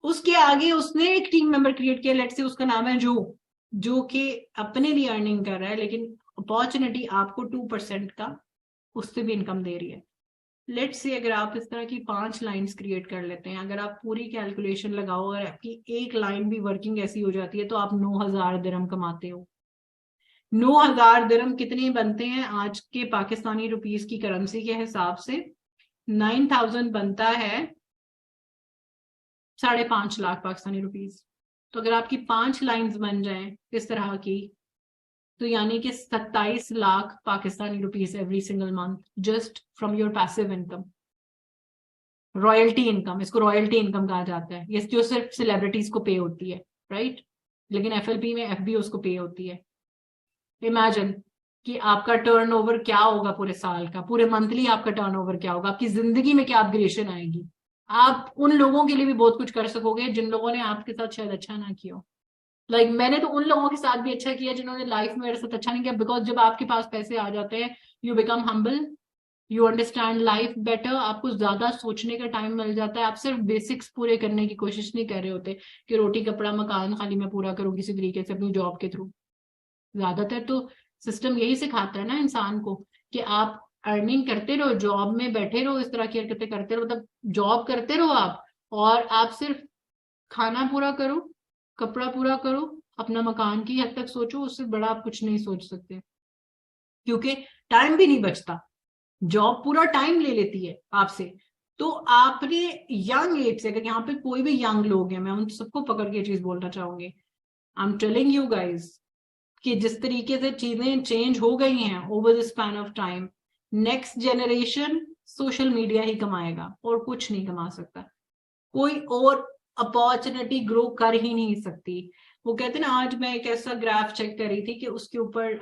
उसके आगे उसने एक टीम मेंबर क्रिएट किया, लेट्स से उसका नाम है जो कि अपने लिए अर्निंग कर रहा है, लेकिन अपॉर्चुनिटी आपको 2% का उससे भी इनकम दे रही है। लेट्स से अगर आप इस तरह की 5 लाइंस क्रिएट कर लेते हैं, अगर आप पूरी कैलकुलेशन लगाओ और आपकी एक लाइन भी वर्किंग ऐसी हो जाती है तो आप 9,000 दिरहम कमाते हो। 9,000 दिरहम कितने बनते हैं आज के पाकिस्तानी रुपीस की करेंसी के हिसाब से? 9,000 बनता है 5.5 लाख पाकिस्तानी रुपीस। तो अगर आपकी 5 लाइंस बन जाएं इस तरह की, तो यानी कि 27 lakh Pakistani rupees every single month just from your passive income, royalty income. इसको रॉयल्टी इनकम कहा जाता है, ये जो सिर्फ सेलिब्रिटीज को पे होती है, राइट? लेकिन एफएलपी में एफबी उसको पे होती है। इमेजिन कि आपका टर्नओवर क्या होगा पूरे साल का, पूरे मंथली आपका टर्नओवर क्या होगा, आपकी जिंदगी में क्या अपग्रेडेशन आएगी। आप उन लोगों के लिए भी बहुत कुछ कर सकोगे जिन लोगों ने आपके साथ शायद अच्छा ना किया। मैंने तो उन लोगों के साथ भी अच्छा किया जिन्होंने लाइफ में मेरे साथ अच्छा नहीं किया, बिकॉज जब आपके पास पैसे आ जाते हैं you become humble, you understand life better, आपको ज्यादा सोचने का टाइम मिल जाता है। आप सिर्फ बेसिक्स पूरे करने की कोशिश नहीं कर रहे होते कि रोटी कपड़ा मकान खाली मैं पूरा करूँ किसी तरीके से अपनी जॉब के थ्रू। ज्यादातर तो सिस्टम यही सिखाता है ना इंसान को कि आप अर्निंग करते रहो, जॉब में बैठे रहो, इस तरह की हरकतें करते रहो, मतलब जॉब करते रहो आप, और आप सिर्फ खाना पूरा करो, कपड़ा पूरा करो, अपना मकान की हद तक सोचो, उससे बड़ा आप कुछ नहीं सोच सकते, क्योंकि टाइम भी नहीं बचता, जॉब पूरा टाइम ले लेती है आपसे। तो आपने यंग एज से, अगर यहाँ पे कोई भी यंग लोग हैं, मैं उन सबको पकड़ के चीज बोलना चाहूंगी, I am telling you guys कि जिस तरीके से चीजें चेंज हो गई हैं over the span of time, next generation social media ही कमाएगा और कुछ नहीं कमा सकता, कोई और अपॉर्चुनिटी ग्रो कर ही नहीं सकती। वो कहते ना, आज मैं एक ऐसा ग्राफ चेक कर रही थी कि उसके ऊपर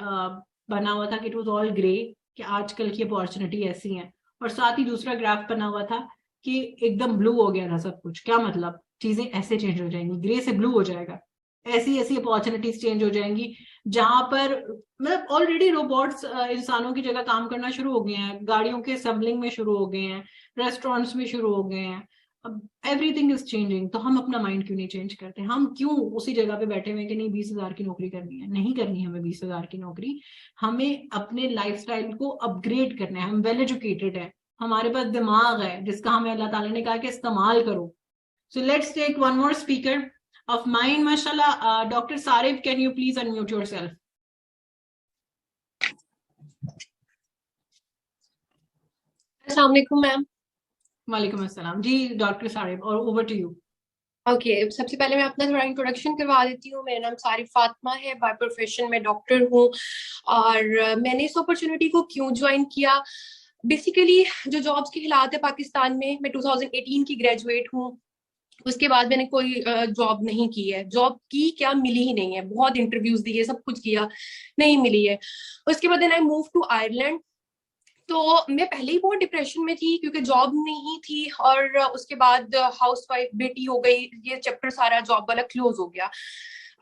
बना हुआ था कि इट वाज ऑल ग्रे, कि आजकल की अपॉर्चुनिटी ऐसी है, और साथ ही दूसरा ग्राफ बना हुआ था कि एकदम ब्लू हो गया था सब कुछ। क्या मतलब, चीजें ऐसे चेंज हो जाएंगी, ग्रे से ब्लू हो जाएगा, ऐसी ऐसी अपॉर्चुनिटीज चेंज हो जाएंगी, जहां पर मतलब ऑलरेडी रोबोट्स इंसानों की जगह काम करना शुरू हो गए हैं, गाड़ियों के सबलिंग में शुरू हो गए हैं, रेस्टोरेंट्स में शुरू हो गए हैं, अब एवरीथिंग इज चेंजिंग। तो हम अपना माइंड क्यों नहीं चेंज करते, हम क्यों उसी जगह पे बैठे हुए कि नहीं 20,000 की नौकरी करनी है, नहीं करनी हमें 20,000 की नौकरी, हमें अपने लाइफस्टाइल को अपग्रेड करना है। हम वेल एजुकेटेड है, हमारे पास दिमाग है जिसका हमें अल्लाह ताला ने कहा कि इस्तेमाल करो। So let's take one more speaker of mine, mashallah. Dr. Sarif, can you please unmute yourself? अस्सलाम वालेकुम मैम। वालेकुम अस्सलाम जी, डॉक्टर सारिफ, और ओवर टू यू। ओके, सबसे पहले मैं अपना थोड़ा इंट्रोडक्शन करवा देती हूँ। मेरा नाम सारिफ फातिमा है, बाय प्रोफेशन मैं डॉक्टर हूँ। और मैंने इस अपॉर्चुनिटी को क्यों ज्वाइन किया, बेसिकली जो जॉब्स के हालात है पाकिस्तान में, मैं 2018 की ग्रेजुएट हूँ। उसके बाद मैंने कोई जॉब नहीं की है, जॉब की क्या, मिली ही नहीं है, बहुत इंटरव्यूज दिए, सब कुछ किया, नहीं मिली है। उसके बाद then I move to Ireland. तो मैं पहले ही बहुत डिप्रेशन में थी क्योंकि जॉब नहीं थी, और उसके बाद हाउसवाइफ, बेटी हो गई, ये चैप्टर सारा जॉब वाला क्लोज हो गया।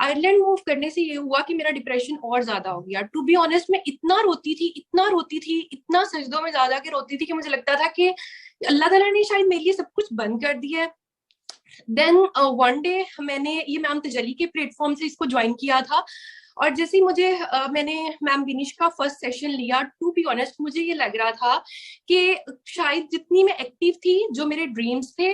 आयरलैंड मूव करने से ये हुआ कि मेरा डिप्रेशन और ज्यादा हो गया। टू बी ऑनेस्ट, मैं इतना रोती थी, इतना रोती थी, इतना सजदों में ज्यादा के रोती थी कि मुझे लगता था कि अल्लाह ताला ने शायद मेरे लिए सब कुछ बंद कर दिया है। देन वन डे मैंने ये मैम तजली के प्लेटफॉर्म से इसको ज्वाइन किया था, और जैसे ही मुझे मैंने मैम विनिश का फर्स्ट सेशन लिया, टू बी ऑनेस्ट मुझे ये लग रहा था कि शायद जितनी मैं एक्टिव थी, जो मेरे ड्रीम्स थे,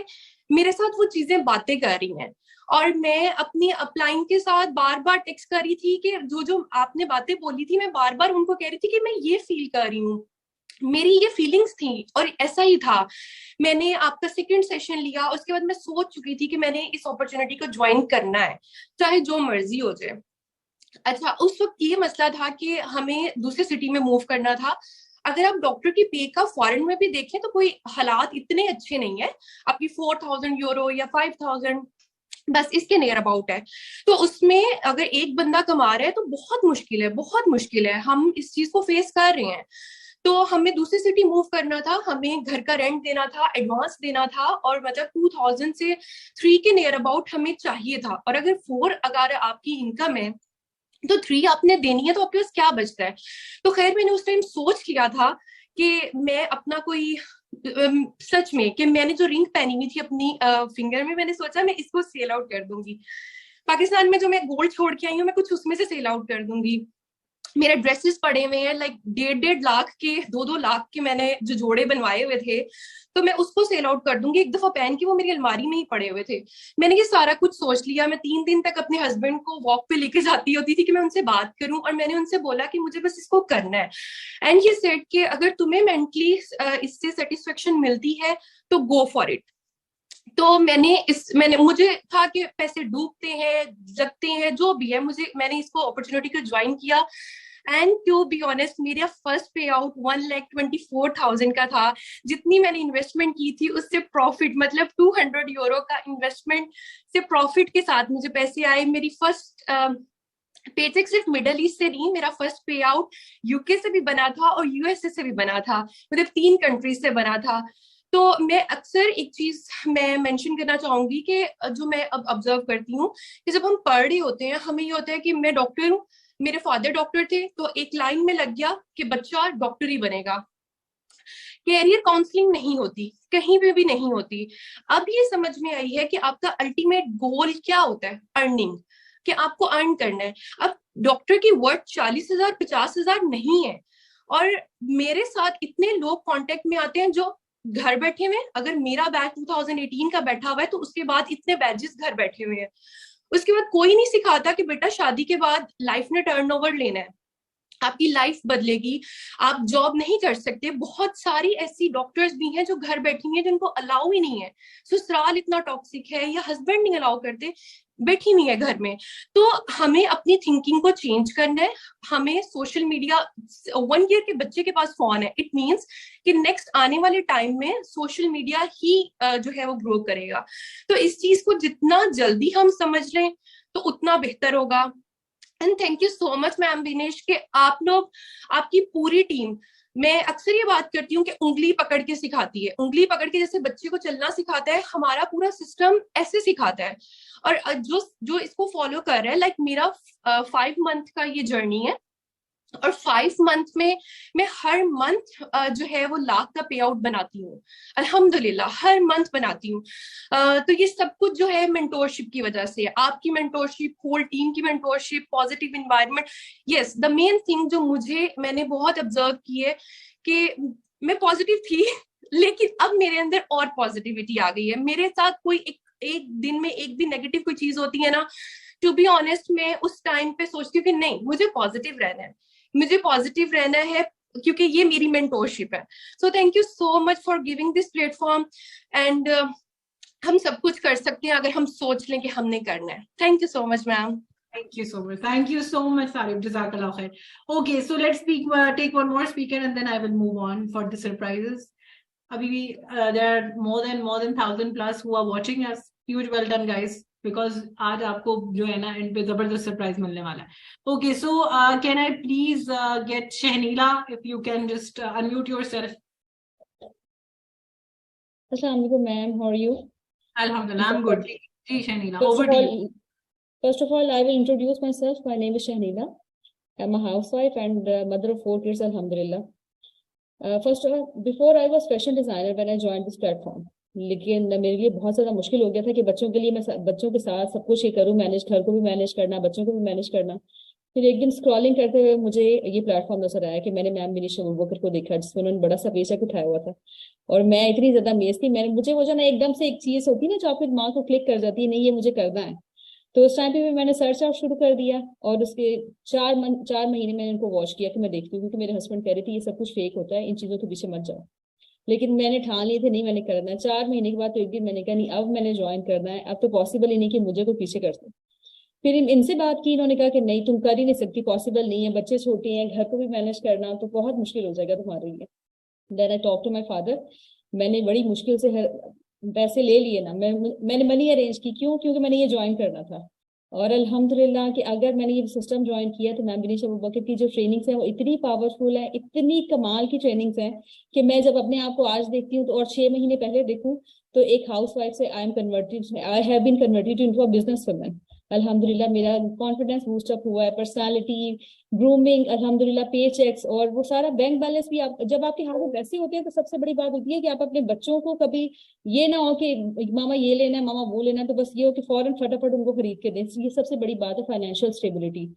मेरे साथ वो चीजें बातें कर रही हैं। और मैं अपनी अपलाइन के साथ बार बार टेक्स्ट कर रही थी कि जो जो आपने बातें बोली थी, मैं बार बार उनको कह रही थी कि मैं ये फील कर रही हूँ, मेरी ये फीलिंग्स थी, और ऐसा ही था। मैंने आपका सेकंड सेशन लिया, उसके बाद मैं सोच चुकी थी कि मैंने इस अपॉर्चुनिटी को ज्वाइन करना है, चाहे जो मर्जी हो जाए। अच्छा, उस वक्त ये मसला था कि हमें दूसरे सिटी में मूव करना था। अगर आप डॉक्टर की पे का फॉरेन में भी देखें तो कोई हालात इतने अच्छे नहीं है, आपकी 4,000 यूरो या 5,000 बस इसके नियर अबाउट है। तो उसमें अगर एक बंदा कमा रहा है तो बहुत मुश्किल है, बहुत मुश्किल है, हम इस चीज को फेस कर रहे हैं। तो हमें दूसरी सिटी मूव करना था, हमें घर का रेंट देना था, एडवांस देना था, और मतलब 2,000 से 3 के नियर अबाउट हमें चाहिए था। और अगर 4 अगर आपकी इनकम है तो 3 आपने देनी है, तो आपके पास क्या बचता है। तो खैर मैंने उस टाइम सोच लिया था कि मैं अपना कोई सच में कि मैंने जो रिंग पहनी हुई थी अपनी फिंगर में, मैंने सोचा मैं इसको सेल आउट कर दूंगी। पाकिस्तान में जो मैं गोल्ड छोड़ के आई हूँ, मैं कुछ उसमें से सेल आउट कर दूंगी। मेरे ड्रेसेस पड़े हुए हैं, लाइक 1.5 लाख के, 2-2 लाख के मैंने जो जोड़े बनवाए हुए थे, तो मैं उसको सेल आउट कर दूंगी। एक दफा पहन के वो मेरी अलमारी में ही पड़े हुए थे। मैंने ये सारा कुछ सोच लिया। मैं 3 दिन तक अपने हस्बैंड को वॉक पे लेके जाती होती थी कि मैं उनसे बात करूं, और मैंने उनसे बोला कि मुझे बस इसको करना है। एंड ये सेड कि अगर तुम्हें मेंटली इससे सेटिस्फेक्शन मिलती है तो गो फॉर इट। तो मैंने मुझे था कि पैसे डूबते हैं, जगते हैं, जो भी है, मैंने इसको अपॉर्चुनिटी को ज्वाइन किया। एंड टू बी ऑनेस्ट, मेरा फर्स्ट पे आउट 1,24,000 का था। जितनी मैंने इन्वेस्टमेंट की थी उससे प्रॉफिट, मतलब 200 यूरो का इन्वेस्टमेंट से प्रॉफिट के साथ मुझे पैसे आए। मेरी फर्स्ट पेचेक सिर्फ मिडल ईस्ट से नहीं, मेरा फर्स्ट पे आउट यूके से भी बना था और यूएसए से भी बना था, मतलब 3 कंट्रीज से बना था। तो मैं अक्सर एक चीज मैं मेंशन करना चाहूंगी कि जो मैं अब ऑब्जर्व करती हूँ कि जब हम पढ़ रहे होते हैं, हमें ये होता है कि मैं डॉक्टर हूँ, मेरे फादर डॉक्टर थे, तो एक लाइन में लग गया कि बच्चा डॉक्टर ही बनेगा। कैरियर काउंसलिंग नहीं होती, कहीं पे भी नहीं होती। अब ये समझ में आई है कि आपका अल्टीमेट गोल क्या होता है, अर्निंग, कि आपको अर्न करना है। अब डॉक्टर की वर्थ 40,000 50,000 नहीं है, और मेरे साथ इतने लोग कांटेक्ट में आते हैं जो घर बैठे हुए, अगर मेरा बैच 2018 का बैठा हुआ है तो उसके बाद इतने बैचेस घर बैठे हुए हैं। उसके बाद कोई नहीं सिखाता कि बेटा शादी के बाद लाइफ ने टर्नओवर लेना है, आपकी लाइफ बदलेगी, आप जॉब नहीं कर सकते। बहुत सारी ऐसी डॉक्टर्स भी हैं जो घर बैठी हैं जिनको अलाउ ही नहीं है, ससुराल इतना टॉक्सिक है या हस्बैंड नहीं अलाउ करते, बैठी नहीं है घर में। तो हमें अपनी थिंकिंग को चेंज करना है। हमें सोशल मीडिया, 1 ईयर के बच्चे के पास फोन है, इट मींस कि नेक्स्ट आने वाले टाइम में सोशल मीडिया ही जो है वो ग्रो करेगा। तो इस चीज को जितना जल्दी हम समझ लें तो उतना बेहतर होगा। And thank you so much ma'am Vinesh के आप लोग, आपकी पूरी टीम, मैं अक्सर ये बात करती हूँ कि उंगली पकड़ के सिखाती है, उंगली पकड़ के जैसे बच्चे को चलना सिखाता है, हमारा पूरा सिस्टम ऐसे सिखाता है। और जो इसको फॉलो कर रहा है, लाइक मेरा 5 मंथ का ये जर्नी है, और 5 मंथ में मैं हर मंथ जो है वो लाख का पे आउट बनाती हूँ, अल्हम्दुलिल्लाह हर मंथ बनाती हूँ। तो ये सब कुछ जो है मेंटोरशिप की वजह से, आपकी मेंटोरशिप, होल टीम की mentorship, positive environment. Yes, the main thing जो मैंने बहुत ऑब्जर्व की है कि मैं पॉजिटिव थी लेकिन अब मेरे अंदर और पॉजिटिविटी आ गई है। मेरे साथ कोई एक दिन में एक भी नेगेटिव कोई चीज होती है ना, टू बी ऑनेस्ट मैं उस टाइम पे सोचती हूँ कि नहीं, मुझे पॉजिटिव रहना है, मुझे पॉजिटिव रहना है, क्योंकि ये मेरी मेंटोरशिप है। So thank you so much for giving this platform. And हम सब कुछ कर सकते हैं अगर हम सोच लें कि हमने करना है। Thank you so much ma'am. Thank you so much. Thank you so much, Sarif. Jazakallah khair. Okay, so let's take one more speaker and then I will move on for the surprises. Abhi bhi, there are more than 1,000 plus who are watching us. Huge well done, guys. Because आज आपको जो है ना and पे जबरदस्त surprise मिलने वाला है. Okay, so can I please get Shahnila, if you can just unmute yourself. Assalamu alaikum, ma'am. How are you? Alhamdulillah, I'm good. Ji Shahnila, over to you. First of all, I will introduce myself. My name is Shahnila. I'm a housewife and mother of 4 kids, alhamdulillah. First of all, before I was fashion designer when I joined this platform. लेकिन मेरे लिए बहुत ज़्यादा मुश्किल हो गया था कि बच्चों के लिए मैं बच्चों के साथ सब कुछ ये करूँ, मैनेज, घर को भी मैनेज करना, बच्चों को भी मैनेज करना। फिर एक दिन स्क्रॉलिंग करते हुए मुझे ये प्लेटफॉर्म नजर आया कि मैंने मैम विनीश अबूबकर को देखा जिसमें उन्होंने बड़ा सा पेशक उठाया हुआ था, और मैं इतनी ज़्यादा अमेज़ थी। मुझे वो जो ना एकदम से एक चीज़ होती है ना जो आपके दिमाग को क्लिक कर जाती है, नहीं ये मुझे करना है। तो उस टाइम पे भी मैंने सर्च आउट शुरू कर दिया और उसके 4 महीने मैंने इनको वॉच किया कि मैं देखती हूँ, क्योंकि मेरे हस्बैंड कह रहे थे ये सब कुछ फेक होता है, इन चीज़ों के पीछे मत जाओ। लेकिन मैंने ठान लिए थे नहीं मैंने करना है। 4 महीने के बाद तो एक दिन मैंने कहा नहीं अब मैंने ज्वाइन करना है, अब तो पॉसिबल ही नहीं कि मुझे कोई पीछे कर सके। फिर इनसे बात की, इन्होंने कहा कि नहीं तुम कर ही नहीं सकती, पॉसिबल नहीं है, बच्चे छोटे हैं, घर को भी मैनेज करना तो बहुत मुश्किल हो जाएगा तुम्हारे लिए। Then I talk to my father. मैंने बड़ी मुश्किल से पैसे ले लिए ना, मैंने मनी अरेंज की। क्यों? क्योंकि मैंने ये ज्वाइन करना था। और अल्हम्दुलिल्लाह कि अगर मैंने ये सिस्टम ज्वाइन किया तो मैम विनीश अबूबकर की जो ट्रेनिंग्स है वो इतनी पावरफुल है, इतनी कमाल की ट्रेनिंग्स हैं कि मैं जब अपने आप को आज देखती हूँ तो और 6 महीने पहले देखूँ तो एक हाउसवाइफ से I have been converted into a businesswoman. अल्हम्दुलिल्लाह मेरा कॉन्फिडेंस बूस्ट अप हुआ है, पर्सनालिटी, ग्रूमिंग, अल्हम्दुलिल्लाह पे चेक्स और वो सारा बैंक बैलेंस भी। आप जब आपके हाथ में पैसे होते हैं तो सबसे बड़ी बात होती है कि आप अपने बच्चों को कभी ये ना हो कि मामा ये लेना है, मामा वो लेना है, तो बस ये हो कि फौरन फटाफट उनको खरीद के दें। ये सबसे बड़ी बात है फाइनेंशियल स्टेबिलिटी।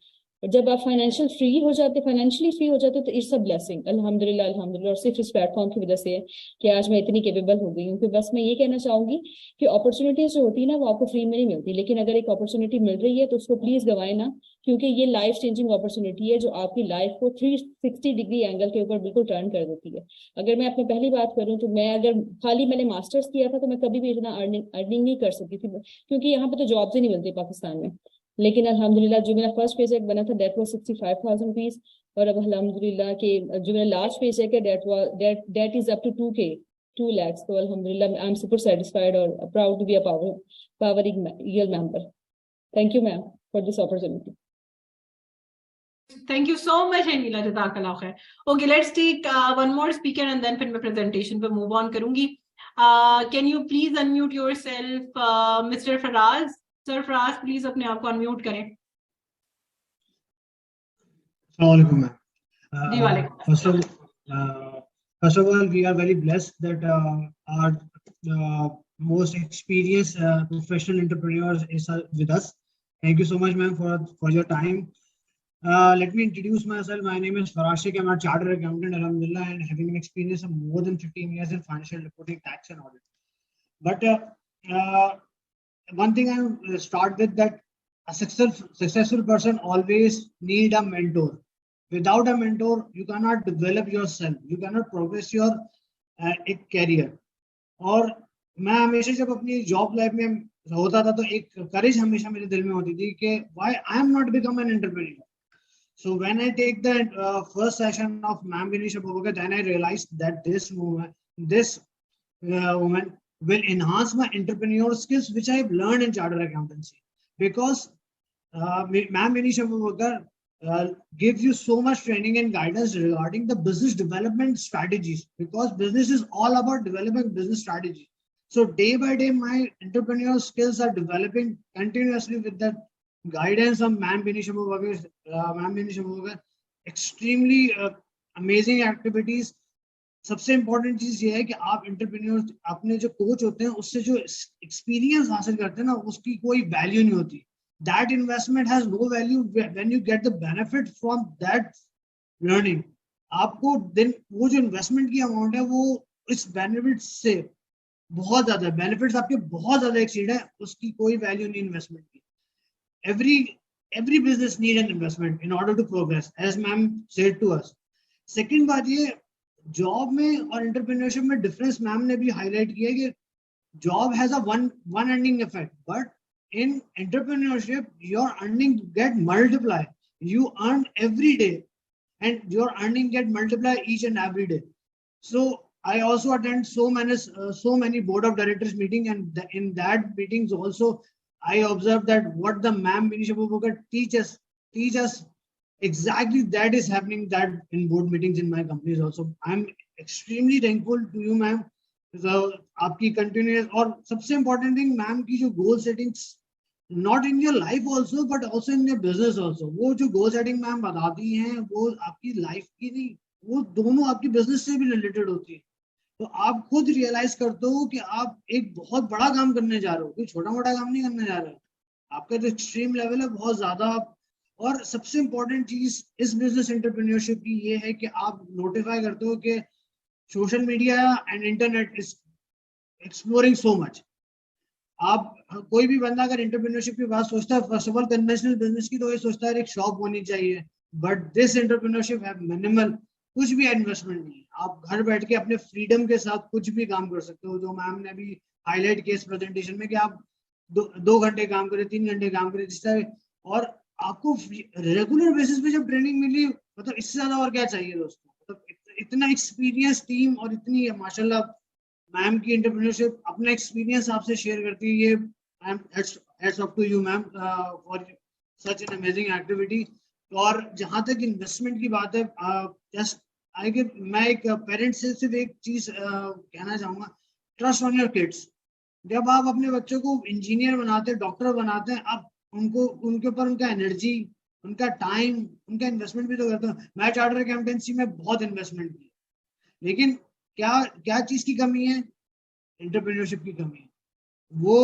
जब आप फाइनेंशियली फ्री हो जाते तो इट्स अ ब्लेसिंग। अल्हम्दुलिल्लाह अल्हम्दुलिल्लाह। और सिर्फ इस प्लेटफॉर्म की वजह से है कि आज मैं इतनी केपेबल हो गई हूँ। कि बस मैं ये कहना चाहूंगी कि अपॉर्चुनिटीज जो होती है ना वो आपको फ्री में नहीं मिलती, लेकिन अगर एक अपॉर्चुनिटी मिल रही है तो उसको प्लीज गवाए ना, क्योंकि ये लाइफ चेंजिंग अपॉर्चुनिटी है जो आपकी लाइफ को 360 डिग्री एंगल के ऊपर बिल्कुल टर्न कर देती है। अगर मैं अपनी पहली बात करूँ तो मैं अगर खाली मैंने मास्टर्स किया था तो मैं कभी भी इतना अर्निंग नहीं कर सकती थी, क्योंकि यहाँ पे तो जॉब्स ही नहीं मिलती पाकिस्तान में। लेकिन अल्हम्दुलिल्लाह जो मेरा फर्स्ट पेचेक बना था दैट वाज 65,000 रुपीज, और अब अल्हम्दुलिल्लाह के जो मेरा लास्ट पेचेक है that is up to 2 lakhs। तो अल्हम्दुलिल्लाह आई एम सुपर सेटिस्फाइड और proud to be a power eagle member. Thank you ma'am for this opportunity. Thank you so much, Shahnila. Jazakallah khair. Okay, let's take one more speaker and then फिर मैं presentation पे move on करूंगी. Can you please unmute yourself, Mr. Faraz? Sir Faraz, please अपने आप को unmute करें. Assalamualaikum, ma'am. जी वालेकुम. First of all, we are very blessed that our most experienced professional entrepreneurs is with us. Thank you so much, ma'am, for your time. Let me introduce myself. My name is Faraj Sheikh. I'm a chartered accountant, alhamdulillah, and having an experience of more than 15 years in financial reporting, tax, and audit. But one thing I start with, that a successful person always need a mentor. Without a mentor, you cannot develop yourself. You cannot progress your career. और मैं हमेशा जब अपनी job life में होता था तो एक करेज हमेशा मेरे दिल में होती थी कि why I am not become an entrepreneur. So when I take the first session of Ma'am Vinisha Bobaka, then I realized that this woman will enhance my entrepreneurial skills, which I have learned in chartered accountancy. Because Ma'am Vinisha Bobaka gives you so much training and guidance regarding the business development strategies, because business is all about developing business strategies. So day by day, my entrepreneurial skills are developing continuously with the guidance of Ma'am Vinisha Bobaka. Extremely amazing activities. सबसे important चीज ये है कि आप entrepreneur अपने जो coach होते हैं उससे जो एक्सपीरियंस हासिल करते हैं ना, उसकी कोई वैल्यू नहीं होती. That investment has no value when you get the benefit from that learning. आपको दिन वो जो इन्वेस्टमेंट की अमाउंट है वो इस बेनिफिट से बहुत ज्यादा, बेनिफिट्स आपके बहुत ज्यादा एक्सीड है, उसकी कोई वैल्यू नहीं इन्वेस्टमेंट की. Every business need an investment in order to progress, as ma'am said to us. Second बात ये, जॉब में और एंटरप्रेन्योरशिप में डिफरेंस मैम ने भी हाईलाइट किया कि job has a one earning effect, but in entrepreneurship your earning get multiply. You earn every day and your earning get multiply each and every day. So I also attend so many board of directors meeting, and in that meetings also I observe that what the Ma'am Vinisha Bobaka teach us exactly that is happening that in board meetings in my companies also. I'm extremely thankful to you ma'am. आपकी continuous, और सबसे important thing ma'am की जो goal settings, not in your life also but also in your business also, वो जो goal setting ma'am बताती हैं वो आपकी लाइफ की नहीं, वो दोनों आपकी बिजनेस से भी रिलेटेड होती है. तो आप खुद रियलाइज करते हो कि आप एक बहुत बड़ा काम करने जा रहे हो, कोई छोटा मोटा काम नहीं करने जा रहे हो. आपका जो एक्सट्रीम लेवल है बहुत ज्यादा. और सबसे इम्पोर्टेंट चीज इस बिजनेस एंटरप्रेन्योरशिप की ये है कि आप नोटिफाई करते हो कि social media and internet is exploring so much. आप कोई भी बंदा अगर एंटरप्रेन्योरशिप की बात सोचता है, first of all conventional business की, तो ये सोचता है एक शॉप होनी चाहिए, बट दिस एंटरप्रेन्योरशिप है मिनिमल, कुछ भी इन्वेस्टमेंट नहीं. आप घर बैठ के अपने फ्रीडम के साथ कुछ भी काम कर सकते हो, जो मैम ने भी हाईलाइट किया इस प्रेजेंटेशन में कि आप 2 घंटे काम करें, 3 घंटे काम करें, जिस तरह, और आपको रेगुलर बेसिस पे जब ट्रेनिंग मिली, मतलब इससे ज्यादा और क्या चाहिए दोस्तों. मतलब इतना एक्सपीरियंस टीम और इतनी माशाल्लाह मैम की एंटरप्रेन्योरशिप अपना एक्सपीरियंस आपसे शेयर करती है. ये I am hats off to you ma'am for such an amazing activity. और जहां तक इन्वेस्टमेंट की बात है, जस्ट मैं एक पेरेंट से सिर्फ एक चीज कहना चाहूंगा, ट्रस्ट ऑन योर किड्स. जब आप अपने बच्चों को इंजीनियर बनाते हैं, डॉक्टर बनाते हैं, आप उनको उनके ऊपर उनका एनर्जी, उनका टाइम, उनका इन्वेस्टमेंट भी तो करते हो. मैं चार्टर्ड अकाउंटेंसी में बहुत इन्वेस्टमेंट की, लेकिन क्या चीज की कमी है? एंटरप्रेन्योरशिप की कमी है. वो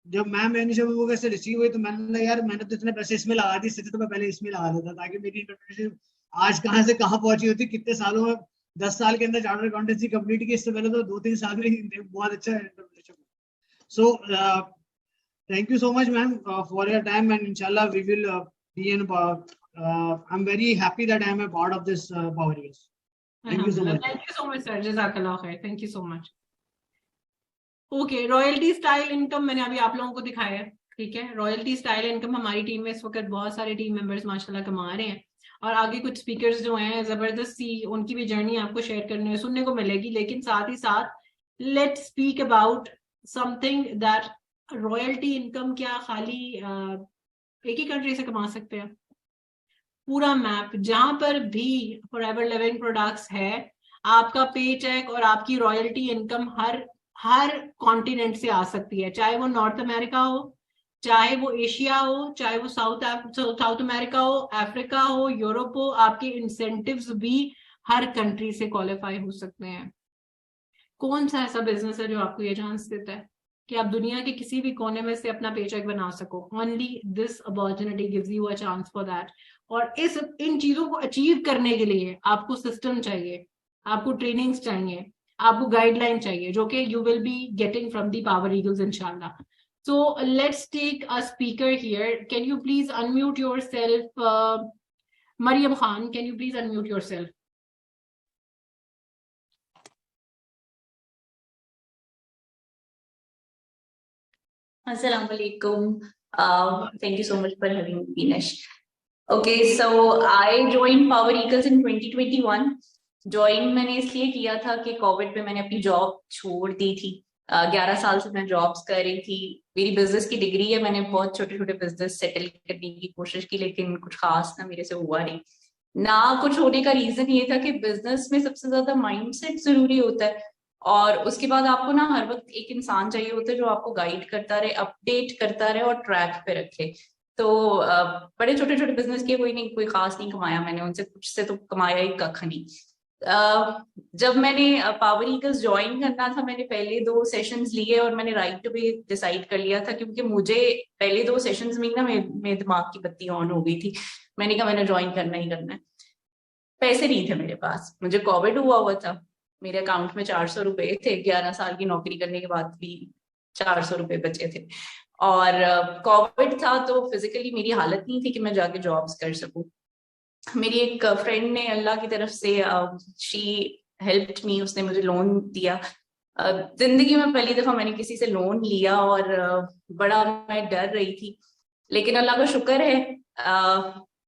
जब मैम विनिशा बोबका से रिसीव हुई तो मैंने कहा यार मैंने तो इतने पैसे इसमें लगा दिए, इससे तो मैं पहले इसमें लगा देता, ताकि मेरी एंटरप्रेन्योरशिप आज कहाँ से कहाँ पहुंची होती, कितने सालों में, 10 साल के अंदर चार्टर्ड अकाउंटेंसी कंप्लीट की, इससे पहले तो 2-3 साल में बहुत अच्छा entrepreneurship. So thank you so much ma'am for your time, and inshallah we will be in I'm very happy that I am a part of this Power Years. Thank you so much. Thank you so much sir, jazakallah khair, thank you so much. Okay, royalty style income मैंने अभी आप लोगों को दिखाया है, ठीक है. Royalty style income हमारी टीम में इस वक्त बहुत सारे टीम मेंबर्स माशाल्लाह कमा रहे हैं, और आगे कुछ स्पीकर्स जो हैं जबरदस्त सी उनकी भी जर्नी आपको शेयर करने सुनने को मिलेगी. लेकिन साथ ही साथ let's speak about something that royalty income क्या खाली एक ही कंट्री से कमा सकते हैं? पूरा मैप, जहां पर भी फॉरएवर लिविंग प्रोडक्ट्स है, आपका पे चेक और आपकी रॉयल्टी इनकम हर कॉन्टिनेंट से आ सकती है. चाहे वो नॉर्थ अमेरिका हो, चाहे वो एशिया हो, चाहे वो साउथ अमेरिका हो, अफ्रीका हो, यूरोप हो, आपके इंसेंटिव्स भी हर कंट्री से क्वालिफाई हो सकते हैं. कौन सा ऐसा बिजनेस है जो आपको ये चांस देता है? कि आप दुनिया के किसी भी कोने में से अपना पेचेक बना सको. Only this opportunity gives you a chance for that. और इन चीजों को अचीव करने के लिए आपको सिस्टम चाहिए, आपको ट्रेनिंग्स चाहिए, आपको गाइडलाइन चाहिए, जो कि you will be getting from the power eagles इंशाल्लाह. So let's take a speaker here. Can you please unmute yourself? Mariam Khan, can you please unmute yourself? Assalamu alaikum. Thank you so much for having me, Vinesh. Okay, so I joined Power Eagles in 2021. Join मैंने इसलिए किया था कि Covid पे मैंने अपनी job छोड़ दी थी. 11 साल से मैं जॉब्स कर रही थी. मेरी बिजनेस की डिग्री है, मैंने बहुत छोटे छोटे बिजनेस सेटल करने की कोशिश की, लेकिन कुछ खास ना मेरे से हुआ नहीं. ना कुछ होने का रीजन ये था कि बिजनेस में सबसे ज्यादा माइंडसेट जरूरी होता है, और उसके बाद आपको ना हर वक्त एक इंसान चाहिए होता है जो आपको गाइड करता रहे, अपडेट करता रहे और ट्रैक पे रखे. तो बड़े छोटे छोटे बिजनेस किए, कोई खास नहीं कमाया मैंने उनसे, कुछ से तो कमाया ही कख नहीं. जब मैंने पावर ईगल्स ज्वाइन करना था, मैंने पहले 2 सेशंस लिए और मैंने राइट अवे डिसाइड कर लिया था, क्योंकि मुझे पहले 2 सेशंस में ना मेरे दिमाग की बत्ती ऑन हो गई थी. मैंने कहा मैंने ज्वाइन करना ही करना है. पैसे नहीं थे मेरे पास, मुझे कोविड हुआ था, मेरे अकाउंट में 400 रुपए थे. 11 साल की नौकरी करने के बाद भी 400 रुपए बचे थे, और कोविड था तो फिजिकली मेरी हालत नहीं थी कि मैं जाके जॉब्स कर सकूं. मेरी एक फ्रेंड ने अल्लाह की तरफ से शी हेल्प्ड मी, उसने मुझे लोन दिया. जिंदगी में पहली दफा मैंने किसी से लोन लिया और बड़ा मैं डर रही थी, लेकिन अल्लाह का शुक्र है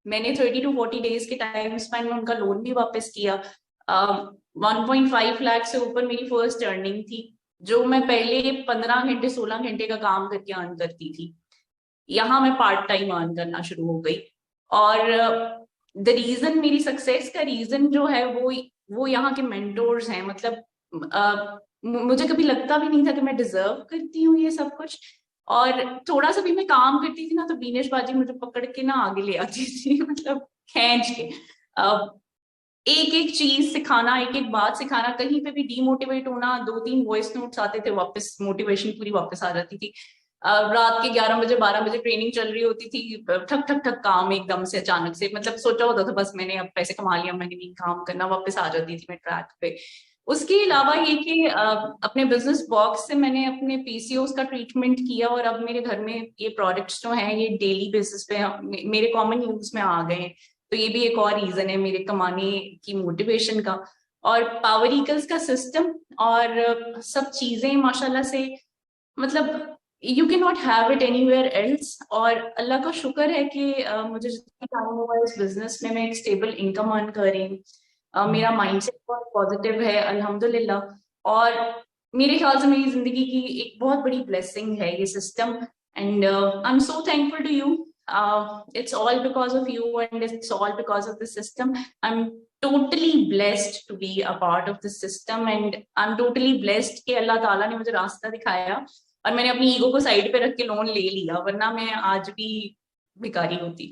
मैंने 30 to 40 डेज के टाइम स्पेंड में उनका लोन भी वापस किया. 1.5 लाख से ऊपर मेरी फर्स्ट अर्निंग थी, जो मैं पहले 15 घंटे 16 घंटे का काम करके अर्न करती थी. यहाँ मैं पार्ट टाइम अर्न करना शुरू हो गई. और द रीजन, मेरी सक्सेस का रीजन जो है वो यहाँ के मेंटोर्स हैं. मतलब मुझे कभी लगता भी नहीं था कि मैं डिजर्व करती हूँ ये सब कुछ, और थोड़ा सा भी मैं काम करती थी ना तो बीनेश बाजी मुझे पकड़ के ना आगे ले आती थी, मतलब खींच के. एक एक चीज सिखाना, एक एक बात सिखाना, कहीं पे भी डीमोटिवेट होना, 2-3 वॉइस नोट्स आते थे, वापस मोटिवेशन पूरी वापस आ जाती थी. रात के 11 बजे 12 बजे ट्रेनिंग चल रही होती थी, ठक ठक ठक काम एकदम से अचानक से, मतलब सोचा होता था बस मैंने अब पैसे कमा लिया, मैंने नहीं काम करना, वापस आ जाती थी मैं ट्रैक पे. उसके अलावा ये कि अपने बिजनेस बॉक्स से मैंने अपने पीसीओस का ट्रीटमेंट किया, और अब मेरे घर में ये प्रोडक्ट्स जो हैं ये डेली बेसिस पे मेरे कॉमन यूज में आ गए हैं. तो ये भी एक और रीजन है मेरे कमाने की मोटिवेशन का. और पावर ईगल्स का सिस्टम और सब चीजें माशाल्लाह से, मतलब you can not have it anywhere else. और अल्लाह का शुक्र है कि मुझे जितना टाइम हुआ इस बिजनेस में मैं एक स्टेबल इनकम अर्न कर रही हूँ. मेरा माइंडसेट बहुत पॉजिटिव है अल्हम्दुलिल्लाह, और मेरे ख्याल से मेरी जिंदगी की एक बहुत बड़ी ब्लेसिंग है ये system. And I am so thankful to you. It's all because of you, and it's all because of the system. I'm totally blessed to be a part of the system, and I'm totally blessed कि अल्लाह ताला ने मुझे रास्ता दिखाया और मैंने अपनी ego को साइड पे रख के लोन ले लिया, वरना मैं आज भी भिखारी होती.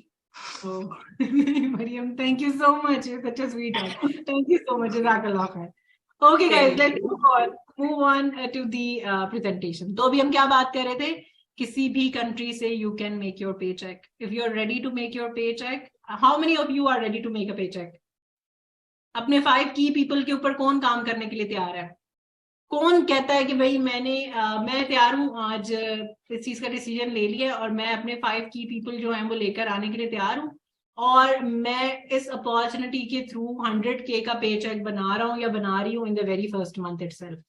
Mariam, thank you so much. You're such a sweetheart. Thank you so much. Jazakallah khair. Okay guys, let's move on to the presentation. तो अभी हम क्या बात कर रहे थे? किसी भी country से you can make your paycheck. If you're ready to make your paycheck, how many of you are ready to make a paycheck? अपने 5 key people के ऊपर कौन काम करने के लिए तैयार है? कौन कहता है कि भाई मैं तैयार हूँ, आज इस चीज का डिसीजन ले लिया और मैं अपने 5 की पीपल जो हैं वो लेकर आने के लिए तैयार हूँ, और मैं इस अपॉर्चुनिटी के थ्रू 100K का पे चेक बना रहा हूँ या बना रही हूँ in the very first month itself.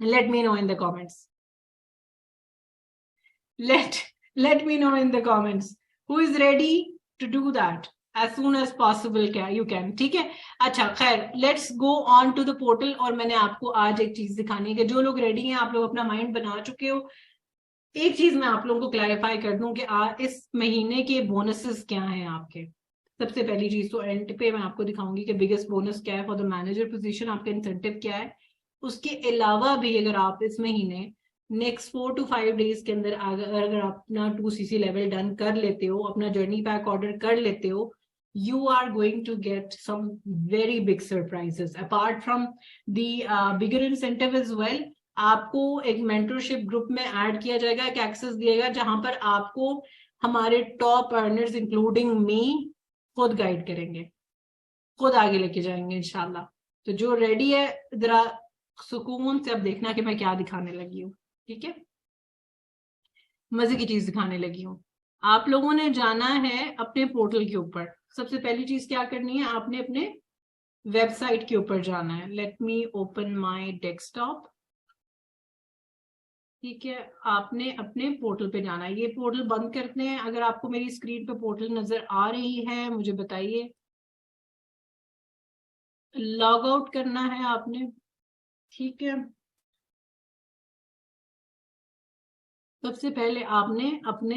Late me know in the comments. Let me know in the comments who is ready to do that as soon as possible. You can. ठीक है. अच्छा खैर, let's go on to the portal. और मैंने आपको आज एक चीज दिखानी है. जो लोग रेडी हैं, आप लोग अपना माइंड बना चुके हो, एक चीज मैं आप लोगों को क्लैरिफाई कर दूं कि इस महीने के बोनसेस क्या हैं आपके. सबसे पहली चीज तो एंड पे मैं आपको दिखाऊंगी कि बिगेस्ट बोनस क्या है फॉर द मैनेजर पोजीशन, आपका इंसेंटिव क्या है. उसके अलावा भी अगर आप इस महीने नेक्स्ट 4 to 5 डेज के अंदर अगर आप अपना 2cc लेवल डन कर लेते हो, अपना जर्नी पैक ऑर्डर कर लेते हो, you are going to get some very big surprises apart from the bigger incentive as well. आपको एक मेंटरशिप ग्रुप में ऐड किया जाएगा, एक एक्सेस दिएगा जहां पर आपको हमारे टॉप अर्नर्स इंक्लूडिंग मी खुद गाइड करेंगे, खुद आगे लेके जाएंगे इंशाल्लाह। तो जो रेडी है जरा सुकून से अब देखना कि मैं क्या दिखाने लगी हूँ, ठीक है, मजे की चीज दिखाने लगी हूँ। आप लोगों ने जाना है अपने पोर्टल के ऊपर। सबसे पहली चीज क्या करनी है, आपने अपने वेबसाइट के ऊपर जाना है। Let me open my desktop, ठीक है, आपने अपने पोर्टल पे जाना है। ये पोर्टल बंद करते हैं। अगर आपको मेरी स्क्रीन पे पोर्टल नजर आ रही है मुझे बताइए। लॉग आउट करना है आपने, ठीक है। सबसे पहले आपने अपने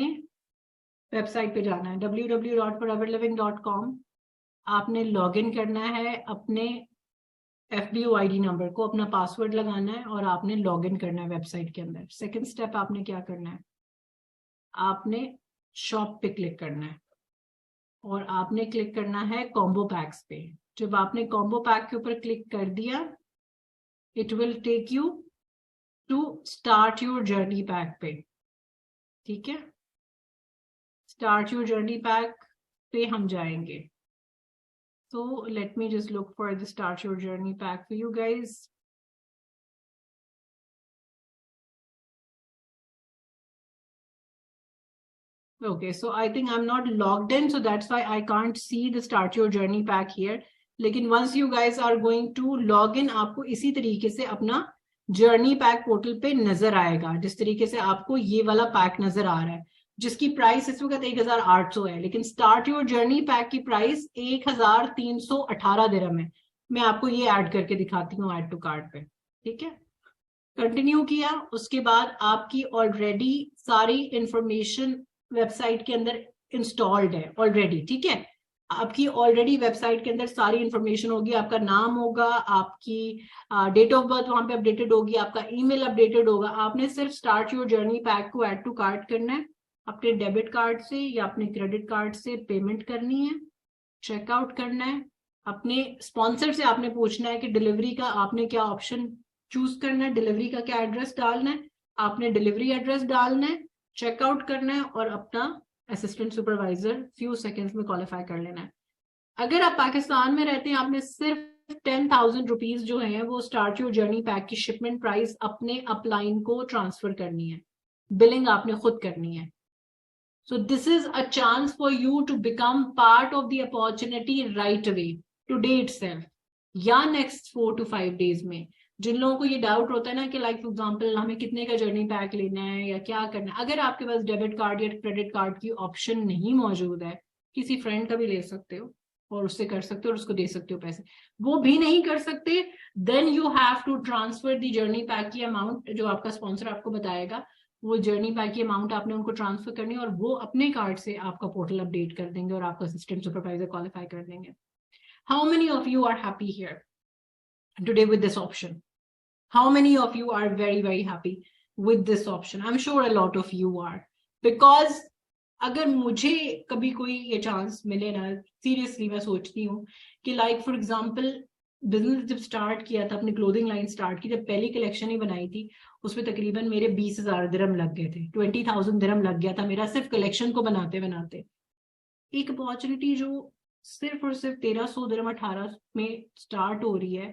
वेबसाइट पे जाना है www.foreverliving.com। आपने लॉगिन करना है अपने FBO ID नंबर को, अपना पासवर्ड लगाना है और आपने लॉगिन करना है वेबसाइट के अंदर। सेकंड स्टेप आपने क्या करना है, आपने शॉप पे क्लिक करना है और आपने क्लिक करना है कॉम्बो पैक्स पे। जब आपने कॉम्बो पैक के ऊपर क्लिक कर दिया, it will take you to start your journey pack पे, ठीक है। स्टार्ट योर जर्नी पैक पे हम जाएंगे। So let me just look for the start your journey pack for you guys. Okay, so I think I'm not logged in, so that's why I can't see the start your journey pack here. लेकिन once you guys are going to log in, आपको इसी तरीके से अपना journey pack portal पे नजर आएगा, जिस तरीके से आपको ये वाला पैक नजर आ रहा है, जिसकी प्राइस इस वक्त 1800 है। लेकिन स्टार्ट योर जर्नी पैक की प्राइस 1318 दिरहम है। मैं आपको ये ऐड करके दिखाती हूँ ऐड टू कार्ट पे, ठीक है। कंटिन्यू किया, उसके बाद आपकी ऑलरेडी सारी इंफॉर्मेशन वेबसाइट के अंदर इंस्टॉल्ड है ऑलरेडी, ठीक है। आपकी ऑलरेडी वेबसाइट के अंदर सारी इंफॉर्मेशन होगी, आपका नाम होगा, आपकी डेट ऑफ बर्थ वहां पे अपडेटेड होगी, आपका ईमेल अपडेटेड होगा। आपने सिर्फ स्टार्ट योर जर्नी पैक को ऐड टू कार्ट करना है, अपने डेबिट कार्ड से या अपने क्रेडिट कार्ड से पेमेंट करनी है, चेकआउट करना है। अपने स्पॉन्सर से आपने पूछना है कि डिलीवरी का आपने क्या ऑप्शन चूज करना है, डिलीवरी का क्या एड्रेस डालना है, आपने डिलीवरी एड्रेस डालना है, चेकआउट करना है और अपना असिस्टेंट सुपरवाइजर फ्यू सेकेंड्स में क्वालिफाई कर लेना है। अगर आप पाकिस्तान में रहते हैं, आपने सिर्फ 10,000 रुपीज जो है वो स्टार्ट योर जर्नी पैक की शिपमेंट प्राइस अपने अपलाइन को ट्रांसफर करनी है, बिलिंग आपने खुद करनी है। So this is a chance for you to become part of the opportunity right away, today itself, या next 4 to 5 days में। जिन लोगों को ये डाउट होता है ना कि लाइक फॉर एग्जांपल हमें कितने का जर्नी पैक लेना है या क्या करना है, अगर आपके पास डेबिट कार्ड या क्रेडिट कार्ड की ऑप्शन नहीं मौजूद है, किसी फ्रेंड का भी ले सकते हो और उससे कर सकते हो और उसको दे सकते हो पैसे। वो भी नहीं कर सकते, then you have to transfer the journey pack की अमाउंट जो आपका स्पॉन्सर आपको बताएगा, वो जर्नी पैक की अमाउंट आपने उनको ट्रांसफर करनी है और वो अपने कार्ड से आपका पोर्टल अपडेट कर देंगे और आपका असिस्टेंट सुपरवाइजर क्वालिफाई कर देंगे। How many of you are happy here today with this option? How many of you are very very happy with this option? I am sure a lot of you are, because अगर मुझे कभी कोई ये chance मिले ना, seriously मैं सोचती हूँ कि लाइक फॉर एग्जाम्पल बिजनेस जब स्टार्ट किया था, अपनी क्लोथिंग लाइन स्टार्ट की, जब पहली कलेक्शन ही बनाई थी उसमें तकरीबन मेरे 20,000 दिरहम लग गए थे, 20,000 दिरहम लग गया था मेरा सिर्फ कलेक्शन को बनाते बनाते। एक अपॉर्चुनिटी जो सिर्फ और सिर्फ 1300 दिरहम 18 में स्टार्ट हो रही है,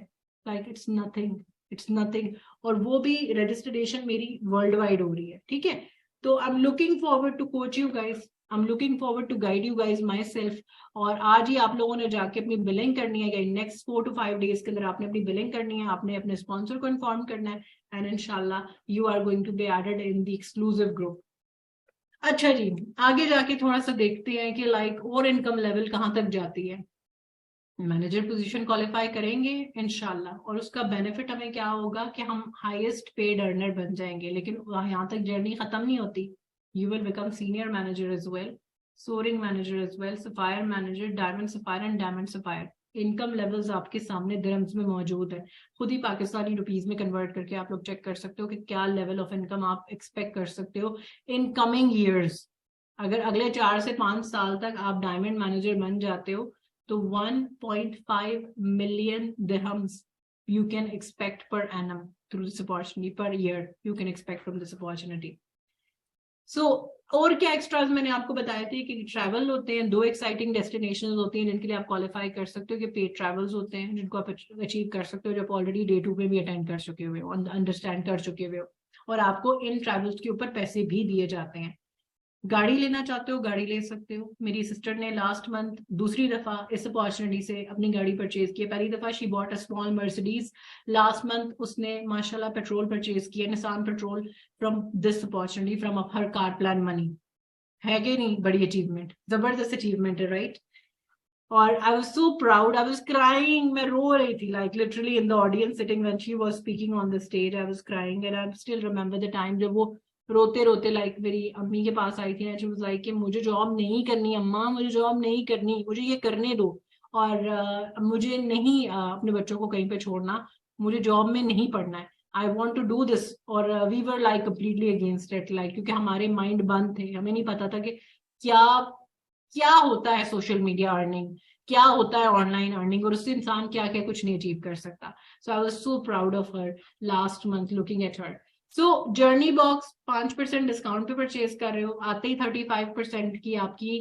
लाइक इट्स नथिंग, और वो भी रजिस्ट्रेशन मेरी वर्ल्ड वाइड हो रही है, ठीक है। तो I am looking forward to coach you guys, I am looking forward to guide you guys myself. और आज ही आप लोगों ने जाके अपनी बिलिंग करनी है, नेक्स्ट 4 to 5 डेज के अंदर आपने अपनी बिलिंग करनी है, आपने अपने स्पॉन्सर को इन्फॉर्म करना है, एंड इंशाल्लाह you are going to be added in the exclusive group. अच्छा जी, आगे जाके थोड़ा सा देखते हैं कि लाइक और इनकम लेवल कहाँ तक जाती है। मैनेजर पोजीशन क्वालिफाई करेंगे इंशाल्लाह, और उसका बेनिफिट हमें क्या होगा कि हम हाईएस्ट पेड अर्नर बन जाएंगे। लेकिन यहाँ तक जर्नी खत्म नहीं होती, you will become senior manager as well, soaring manager as well, sapphire manager, diamond sapphire and diamond sapphire. Income levels आपके सामने दिरहम्स में मौजूद है, खुद ही पाकिस्तानी रुपीज में कन्वर्ट करके आप लोग चेक कर सकते हो कि क्या लेवल ऑफ इनकम आप एक्सपेक्ट कर सकते हो इन कमिंग ईयर्स। अगर अगले 4 से 5 साल तक आप डायमंड मैनेजर बन जाते हो तो 1.5 million dirhams you can expect per annum through this opportunity per year you can expect from this opportunity. So और क्या एक्स्ट्राज मैंने आपको बताए थे कि ट्रैवल होते हैं, 2 एक्साइटिंग डेस्टिनेशंस होती हैं जिनके लिए आप क्वालिफाई कर सकते हो, कि पेड ट्रैवल्स होते हैं जिनको आप अचीव कर सकते हो, जो आप ऑलरेडी डे 2 में भी अटेंड कर चुके हुए हो, अंडरस्टैंड कर चुके हुए हो, और आपको इन ट्रैवल्स के ऊपर पैसे भी दिए जाते हैं। गाड़ी लेना चाहते हो, गाड़ी ले सकते हो। मेरी सिस्टर ने लास्ट मंथ दूसरी दफा इस अपॉर्चुनिटी से अपनी गाड़ी परचेज की। पहली दफा she bought a small Mercedes, last month उसने माशाल्लाह पेट्रोल परचेज किया, Nissan petrol, from this opportunity, from her car plan money. है कि नहीं बड़ी अचीवमेंट, जबरदस्त अचीवमेंट है, राइट? और आई was so proud, I was crying, मैं रो रही थी, like literally in the audience sitting when she was speaking on the stage, I was crying and I still remember the time जब वो रोते रोते लाइक मेरी अम्मी के पास आई थी एंड शी वाज लाइक कि मुझे जॉब नहीं करनी अम्मा, मुझे जॉब नहीं करनी, मुझे ये करने दो, और मुझे नहीं अपने बच्चों को कहीं पे छोड़ना, मुझे जॉब में नहीं पढ़ना है, I want to do this. और we were like completely against it, like क्योंकि हमारे माइंड बंद थे, हमें नहीं पता था कि क्या होता है सोशल मीडिया अर्निंग, क्या होता है ऑनलाइन अर्निंग, और उससे इंसान क्या क्या कुछ नहीं अचीव कर सकता। So I was so proud of her last month looking at her. So journey box 5% discount पे परचेज कर रहे हो, आते ही 35% की आपकी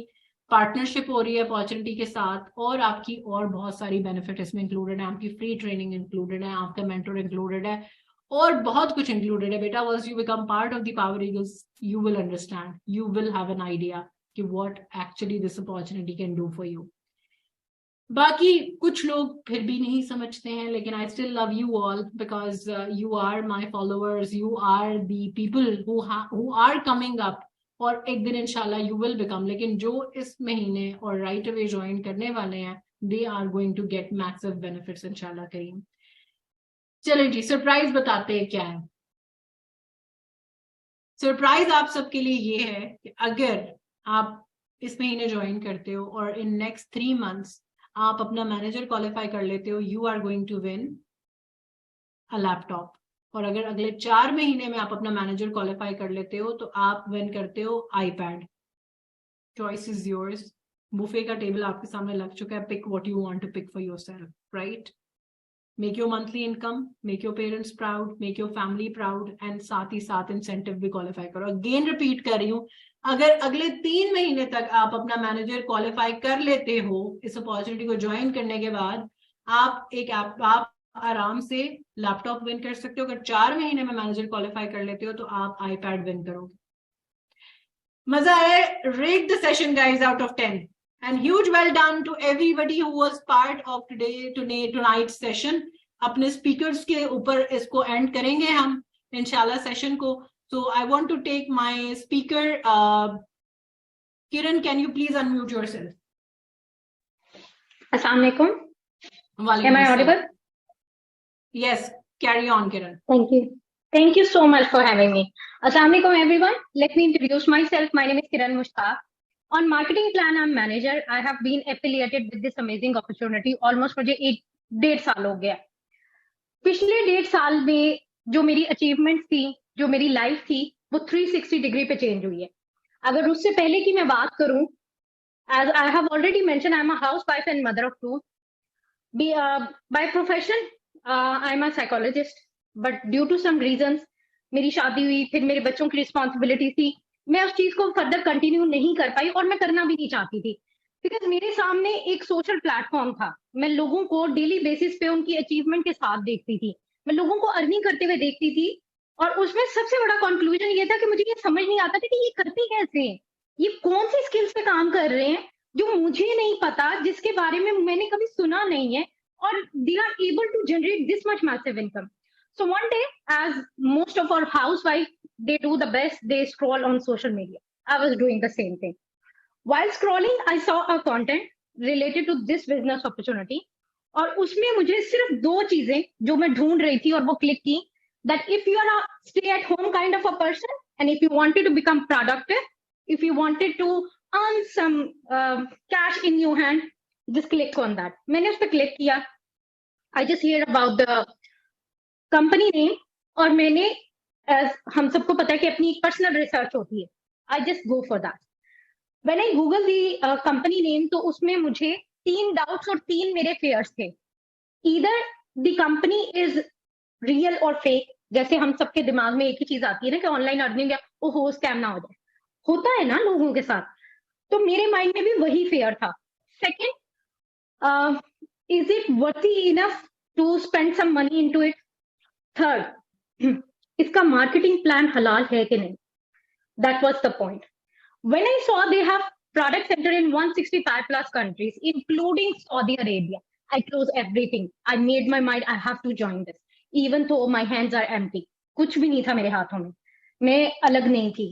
पार्टनरशिप हो रही है अपॉर्चुनिटी के साथ, और आपकी और बहुत सारी बेनिफिट इसमें इंक्लूडेड है। आपकी फ्री ट्रेनिंग इंक्लूडेड है, आपका मेंटर इंक्लूडेड है, और बहुत कुछ इंक्लूडेड है बेटा। Once you become part of the power eagles you will understand, you will have an idea कि what actually this opportunity can do for you. बाकी कुछ लोग फिर भी नहीं समझते हैं, लेकिन I still love you all because you are my followers, you are the people who are coming up, और एक दिन इंशाल्लाह यू विल बिकम। लेकिन जो इस महीने और राइट अवे ज्वाइन करने वाले हैं, they are going to get massive benefits इंशाल्लाह करीम। चलिए जी, सरप्राइज बताते हैं क्या है। सरप्राइज आप सबके लिए ये है कि अगर आप इस महीने ज्वाइन करते हो और इन नेक्स्ट 3 months आप अपना मैनेजर क्वालिफाई कर लेते हो, you are going to win a laptop. और अगर अगले 4 महीने में आप अपना मैनेजर क्वालिफाई कर लेते हो तो आप विन करते हो iPad. Choice is yours. Buffet का टेबल आपके सामने लग चुका है, pick what you want to pick for yourself, right? Make your monthly income, make your parents proud, make your family proud, and साथ ही साथ इंसेंटिव भी क्वालिफाई करो। अगेन रिपीट कर रही हूँ, अगर अगले 3 महीने तक आप अपना मैनेजर क्वालिफाई कर लेते हो इस अपॉर्चुनिटी को ज्वाइन करने के बाद, आप आराम से लैपटॉप विन कर सकते हो। अगर 4 महीने में मैनेजर क्वालिफाई कर लेते हो तो आप आईपैड विन करोगे। मजा आया? Rate the session guys out of 10 and huge well done to everybody who was part of tonight's session. अपने speakers के ऊपर इसको end करेंगे हम इंशाल्लाह सेशन को। So I want to take my speaker, Kiran, can you please unmute yourself? Assalamu alaikum. Am I audible? Yes, carry on, Kiran. Thank you. Thank you so much for having me. Assalamu alaikum, everyone. Let me introduce myself. My name is Kiran Mushtaq. On Marketing Plan, I'm manager. I have been affiliated with this amazing opportunity almost मुझे 1.5 साल हो गया। पिछले 1.5 साल में जो मेरी achievement थी, जो मेरी लाइफ थी, वो 360 डिग्री पे चेंज हुई है। अगर उससे पहले की मैं बात करूं, as I have already mentioned, I'm a housewife and mother of 2. By profession, I'm a psychologist, but due to some reasons, मेरी शादी हुई, फिर मेरे बच्चों की रिस्पॉन्सिबिलिटी थी, मैं उस चीज को फर्दर कंटिन्यू नहीं कर पाई और मैं करना भी नहीं चाहती थी, बिकॉज मेरे सामने एक सोशल प्लेटफॉर्म था। मैं लोगों को डेली बेसिस पे उनकी अचीवमेंट के साथ देखती थी, मैं लोगों को अर्निंग करते हुए देखती थी, और उसमें सबसे बड़ा कंक्लूजन ये था कि मुझे ये समझ नहीं आता था कि ये करते कैसे हैं, ये कौन सी स्किल्स पे काम कर रहे हैं जो मुझे नहीं पता, जिसके बारे में मैंने कभी सुना नहीं है, और they are able to generate this much massive income. So one day, as most of our housewives, they do the best, they scroll on social media. I was doing the same thing. While scrolling, I saw a content related to this business opportunity. और उसमें मुझे सिर्फ 2 चीजें जो मैं ढूंढ रही थी और वो क्लिक की, that if you are a stay-at-home kind of a person, and if you wanted to become productive, if you wanted to earn some cash in your hand, just click on that. मैंने उस पर click किया. I just hear about the company name, और मैंने हम सबको पता है कि अपनी पर्सनल रिसर्च होती है, I just go for that. When I Google the company name, तो उसमें मुझे 3 डाउट्स और 3 मेरे फेयर्स थे। Either the company is real और फेक, जैसे हम सबके दिमाग में एक ही चीज आती है ना कि ऑनलाइन अर्निंग है, ओहो स्कैम ना हो जाए, होता है ना लोगों के साथ। तो मेरे माइंड में भी वही फेयर था। Second, is it worthy enough to spend some money into it? Third, इसका मार्केटिंग प्लान हलाल है कि नहीं? That was the point. When I saw they have product center in 165 plus countries, including Saudi Arabia, I closed everything. I made my mind, I have to join this, even though my hands are empty. कुछ भी नहीं था मेरे हाथों में, मैं अलग नहीं थी.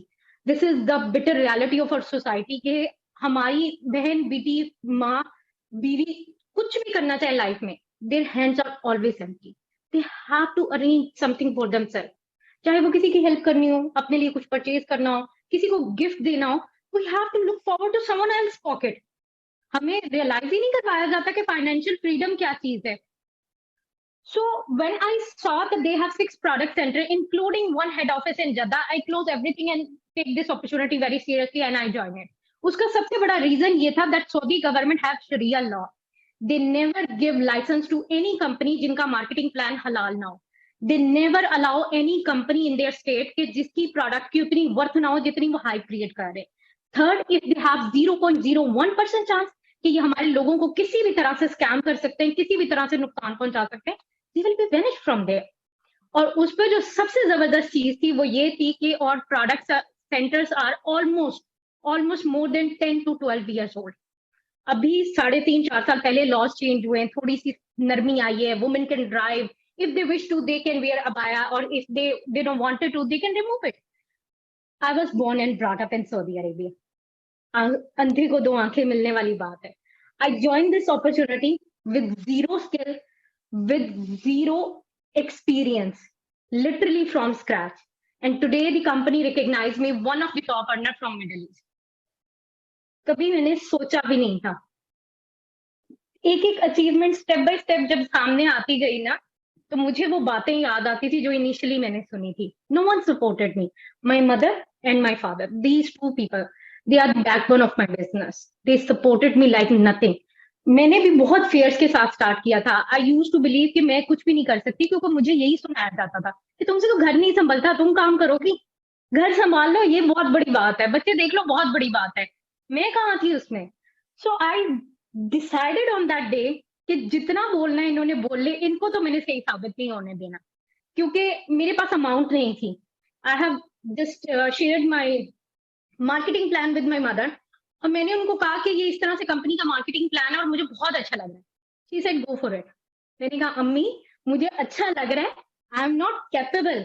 This is the bitter reality of our society कि हमारी बहन, बेटी, माँ, बीवी कुछ भी करना चाहे लाइफ में, their hands are always empty. They have to arrange something for themselves. चाहे वो किसी की हेल्प करनी हो, अपने लिए कुछ परचेज करना हो, किसी को गिफ्ट देना हो, we have to look forward to someone else's pocket. हमें रियलाइज ही नहीं करवाया जाता कि फाइनेंशियल फ्रीडम क्या चीज है. So when I saw that they have 6 product center, including 1 head office in Jeddah, I closed everything and take this opportunity very seriously and I joined it. उसका सबसे बड़ा रीजन ये था that Saudi government have Sharia law. They never give license to any company जिनका marketing plan हलाल ना हो. They never allow any company in their state कि जिसकी प्रोडक्ट की उतनी वर्थ ना हो जितनी वो हाइप क्रिएट कर रहे. Third, if they have 0.01% chance कि ये हमारे लोगों को किसी भी तरह से स्कैम कर सकते हैं, किसी भी तरह से नुकसान पहुंचा सकते हैं, they will be vanished from there. और उस पर जो सबसे जबरदस्त चीज थी वो ये थी कि और product centres are almost more than 10 to 12 years old. अभी 3.5-4 साल पहले लॉज चेंज हुए हैं, थोड़ी सी नरमी आई है. Women can drive, if they wish to they can wear abaya, or if they don't want to they can remove it. I was born and brought up in Saudi Arabia. अंधे को 2 आंखें मिलने वाली बात है. I joined this opportunity with zero skill, with zero experience, literally from scratch, and today the company recognized me one of the top earner from Middle East. कभी मैंने सोचा भी नहीं था. एक एक अचीवमेंट स्टेप बाय स्टेप जब सामने आती गई ना, तो मुझे वो बातें याद आती थी जो इनिशियली मैंने सुनी थी. No one supported me. My mother and my father, these 2 people, they are the backbone of my business. They supported me like nothing. मैंने भी बहुत फियर्स के साथ स्टार्ट किया था. आई यूज्ड टू बिलीव कि मैं कुछ भी नहीं कर सकती, क्योंकि मुझे यही सुनाया जाता था कि तुमसे तो घर नहीं संभलता, तुम काम करोगी, घर संभाल लो, ये बहुत बड़ी बात है, बच्चे देख लो, बहुत बड़ी बात है. मैं कहाँ थी उसमें. So I decided on that day कि जितना बोलना है इन्होंने बोल ले, इनको तो मैंने सही साबित नहीं होने देना, क्योंकि मेरे पास अमाउंट नहीं थी. I have just shared my marketing plan with my mother, और मैंने उनको कहा कि ये इस तरह से कंपनी का मार्केटिंग प्लान है और मुझे बहुत अच्छा लग रहा है. She said go for it. मैंने कहा अम्मी मुझे अच्छा लग रहा है, आई एम नॉट कैपेबल.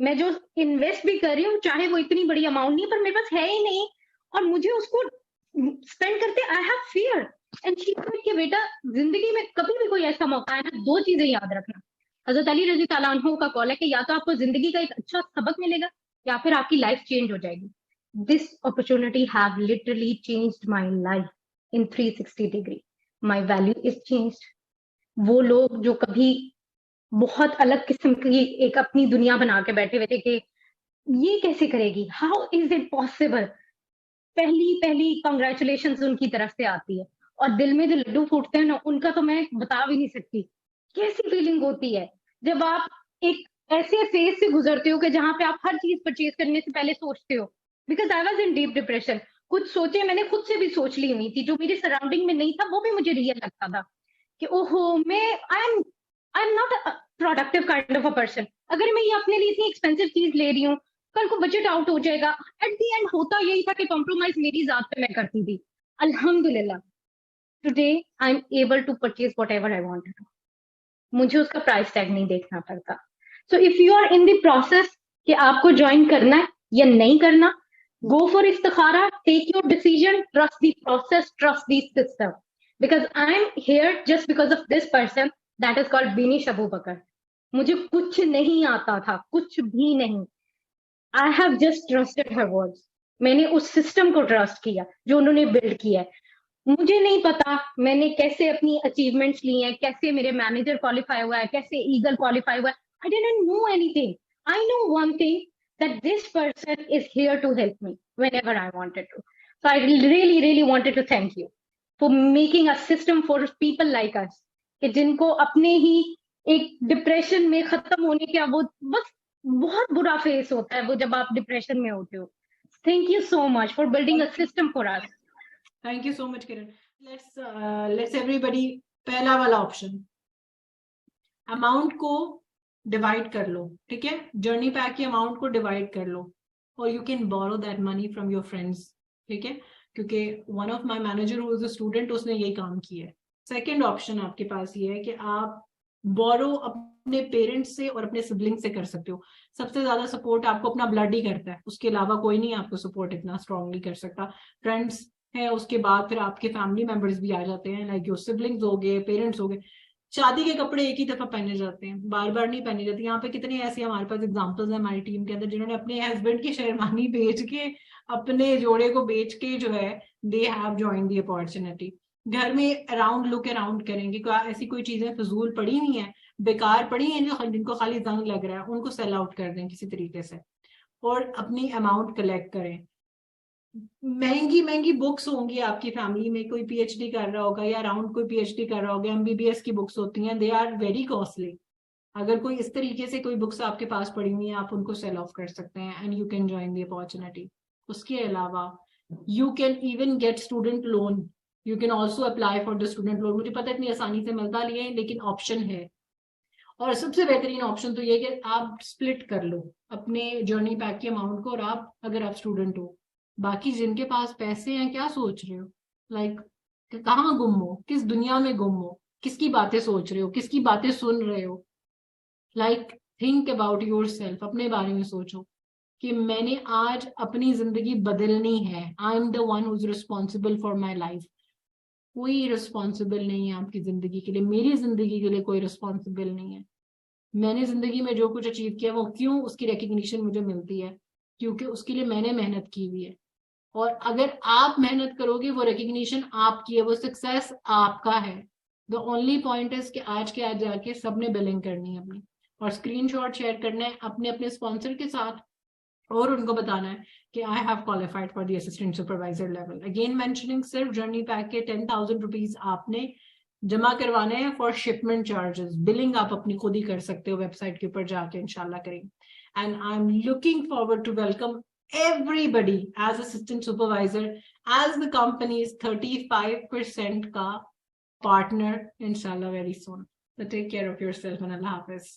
मैं जो इन्वेस्ट भी कर रही हूँ, चाहे वो इतनी बड़ी अमाउंट नहीं, पर मेरे पास है ही नहीं, और मुझे उसको स्पेंड करते I have fear. And she said कि बेटा जिंदगी में कभी भी कोई ऐसा मौका है ना, 2 चीजें याद रखना. हजरत अली रजी ताला अन्हु का कॉल है कि या तो आपको जिंदगी का एक अच्छा सबक मिलेगा या फिर आपकी लाइफ चेंज हो जाएगी. This opportunity have literally changed my life in 360 degree. My value is changed. वो लोग जो कभी बहुत अलग किस्म की एक अपनी दुनिया बना के बैठे हुए थे कि ये कैसे करेगी, हाउ इज इट पॉसिबल, पहली कांग्रेचुलेशंस उनकी तरफ से आती है. और दिल में जो लड्डू फूटते हैं ना, उनका तो मैं बता भी नहीं सकती कैसी फीलिंग होती है जब आप एक ऐसे फेज से गुजरते हो कि जहां पे आप हर चीज परचेज करने से पहले सोचते हो. Because I was in deep depression. कुछ सोचे मैंने खुद से भी सोच ली हुई थी, जो मेरे सराउंडिंग में नहीं था वो भी मुझे रियल लगता था कि ओहो मैं आई am not a productive kind of a person. अगर मैं ये अपने लिए इतनी एक्सपेंसिव चीज ले रही हूँ, कल को बजट आउट हो जाएगा. एट दी एंड होता यही था कि कॉम्प्रोमाइज मेरी जात पे मैं करती थी. अल्हम्दुलिल्लाह today I'm able to purchase whatever I want to. मुझे उसका प्राइस टैग नहीं देखना पड़ता. So if you are in the process कि आपको ज्वाइन करना है या नहीं करना, go for istikhara, take your decision, trust the process, trust the system. Because I'm here just because of this person that is called Binish Abu Bakar. मुझे कुछ नहीं आता था, कुछ भी नहीं. I have just trusted her words. मैंने उस सिस्टम को ट्रस्ट किया जो उन्होंने बिल्ड किया है. मुझे नहीं पता मैंने कैसे अपनी अचीवमेंट्स ली हैं, कैसे मेरे मैनेजर क्वालिफाई हुआ है, कैसे ईगल क्वालिफाई हुआ है. I didn't know anything. I know one thing, that this person is here to help me whenever I wanted to. So I really wanted to thank you for making a system for people like us, कि जिनको अपने ही एक depression में खत्म होने का वो बस बहुत बुरा फेस होता है वो जब आप डिप्रेशन में होते हो. Thank you so much for building a system for us. Thank you so much, Kiran. Let's everybody, पहला वाला ऑप्शन, अमाउंट को डिवाइड कर लो, ठीक है, जर्नी पैक की अमाउंट को डिवाइड कर लो, और you can borrow that money from your friends, ठीक है, क्योंकि one of my manager who is a student, उसने यही काम किया है. सेकंड ऑप्शन आपके पास ये है कि आप बोरो अपने पेरेंट्स से और अपने सिबलिंग से कर सकते हो. सबसे ज्यादा सपोर्ट आपको अपना ब्लड ही करता है, उसके अलावा कोई नहीं आपको सपोर्ट इतना स्ट्रांगली कर सकता. फ्रेंड्स है, उसके बाद फिर आपके फैमिली मेंबर्स भी आ जाते हैं, लाइक योर सिबलिंग्स हो गए, पेरेंट्स हो गए. शादी के कपड़े एक ही दफा पहने जाते हैं, बार बार नहीं पहने जाते. यहाँ पे कितने ऐसे हमारे पास एग्जांपल्स हैं हमारी टीम के अंदर जिन्होंने अपने हस्बैंड की शेरवानी बेच के, अपने जोड़े को बेच के जो है, they have joined the opportunity. घर में अराउंड लुक अराउंड करेंगे, ऐसी कोई चीजें फजूल पड़ी हुई हैं, बेकार पड़ी हैं, जिनको खाली जंग लग रहा है, उनको सेल आउट कर दें किसी तरीके से, और अपनी अमाउंट कलेक्ट करें. महंगी महंगी बुक्स होंगी आपकी फैमिली में, कोई पीएचडी कर रहा होगा या अराउंड कोई पीएचडी कर रहा होगा, एमबीबीएस की बुक्स होती हैं, दे आर वेरी कॉस्टली. अगर कोई इस तरीके से कोई बुक्स आपके पास पड़ी हुई हैं, आप उनको सेल ऑफ कर सकते हैं and you can join the opportunity. उसके अलावा you can even get student loan, you can also apply for the student loan. मुझे पता है इतनी आसानी से मिलता नहीं है, लेकिन ऑप्शन है. और सबसे बेहतरीन ऑप्शन तो ये कि आप स्प्लिट कर लो अपने जर्नी पैक की अमाउंट को, और आप अगर आप स्टूडेंट हो, बाकी जिनके पास पैसे हैं क्या सोच रहे हो, लाइक कहाँ गुम हो, किस दुनिया में गुम हो, किसकी बातें सोच रहे हो, किसकी बातें सुन रहे हो. Like think about your self, अपने बारे में सोचो कि मैंने आज अपनी जिंदगी बदलनी है. I am the one who is responsible for my life. कोई रिस्पॉन्सिबल नहीं है आपकी जिंदगी के लिए, मेरी जिंदगी के लिए कोई रिस्पॉन्सिबल नहीं है. मैंने जिंदगी में जो कुछ अचीव किया वो क्यों, उसकी रिकग्निशन मुझे मिलती है क्योंकि उसके लिए मैंने मेहनत की हुई है. और अगर आप मेहनत करोगे, वो रिकग्निशन आपकी है, वो सक्सेस आपका है. द ओनली पॉइंट इज कि आज के आज जाके सबने बिलिंग करनी है अपनी, और स्क्रीनशॉट शेयर करना है अपने अपने स्पॉन्सर के साथ, और उनको बताना है कि I have qualified for the assistant supervisor level. Again mentioning, सिर्फ जर्नी पैक के 10,000 रुपीज आपने जमा करवाने हैं फॉर शिपमेंट चार्जेस. बिलिंग आप अपनी खुद ही कर सकते हो वेबसाइट के ऊपर जाके, इंशाल्लाह करेंगे. And I am looking forward to welcome everybody as assistant supervisor, as the company's 35% ka partner inshallah very soon. So take care of yourself and Allah Hafiz.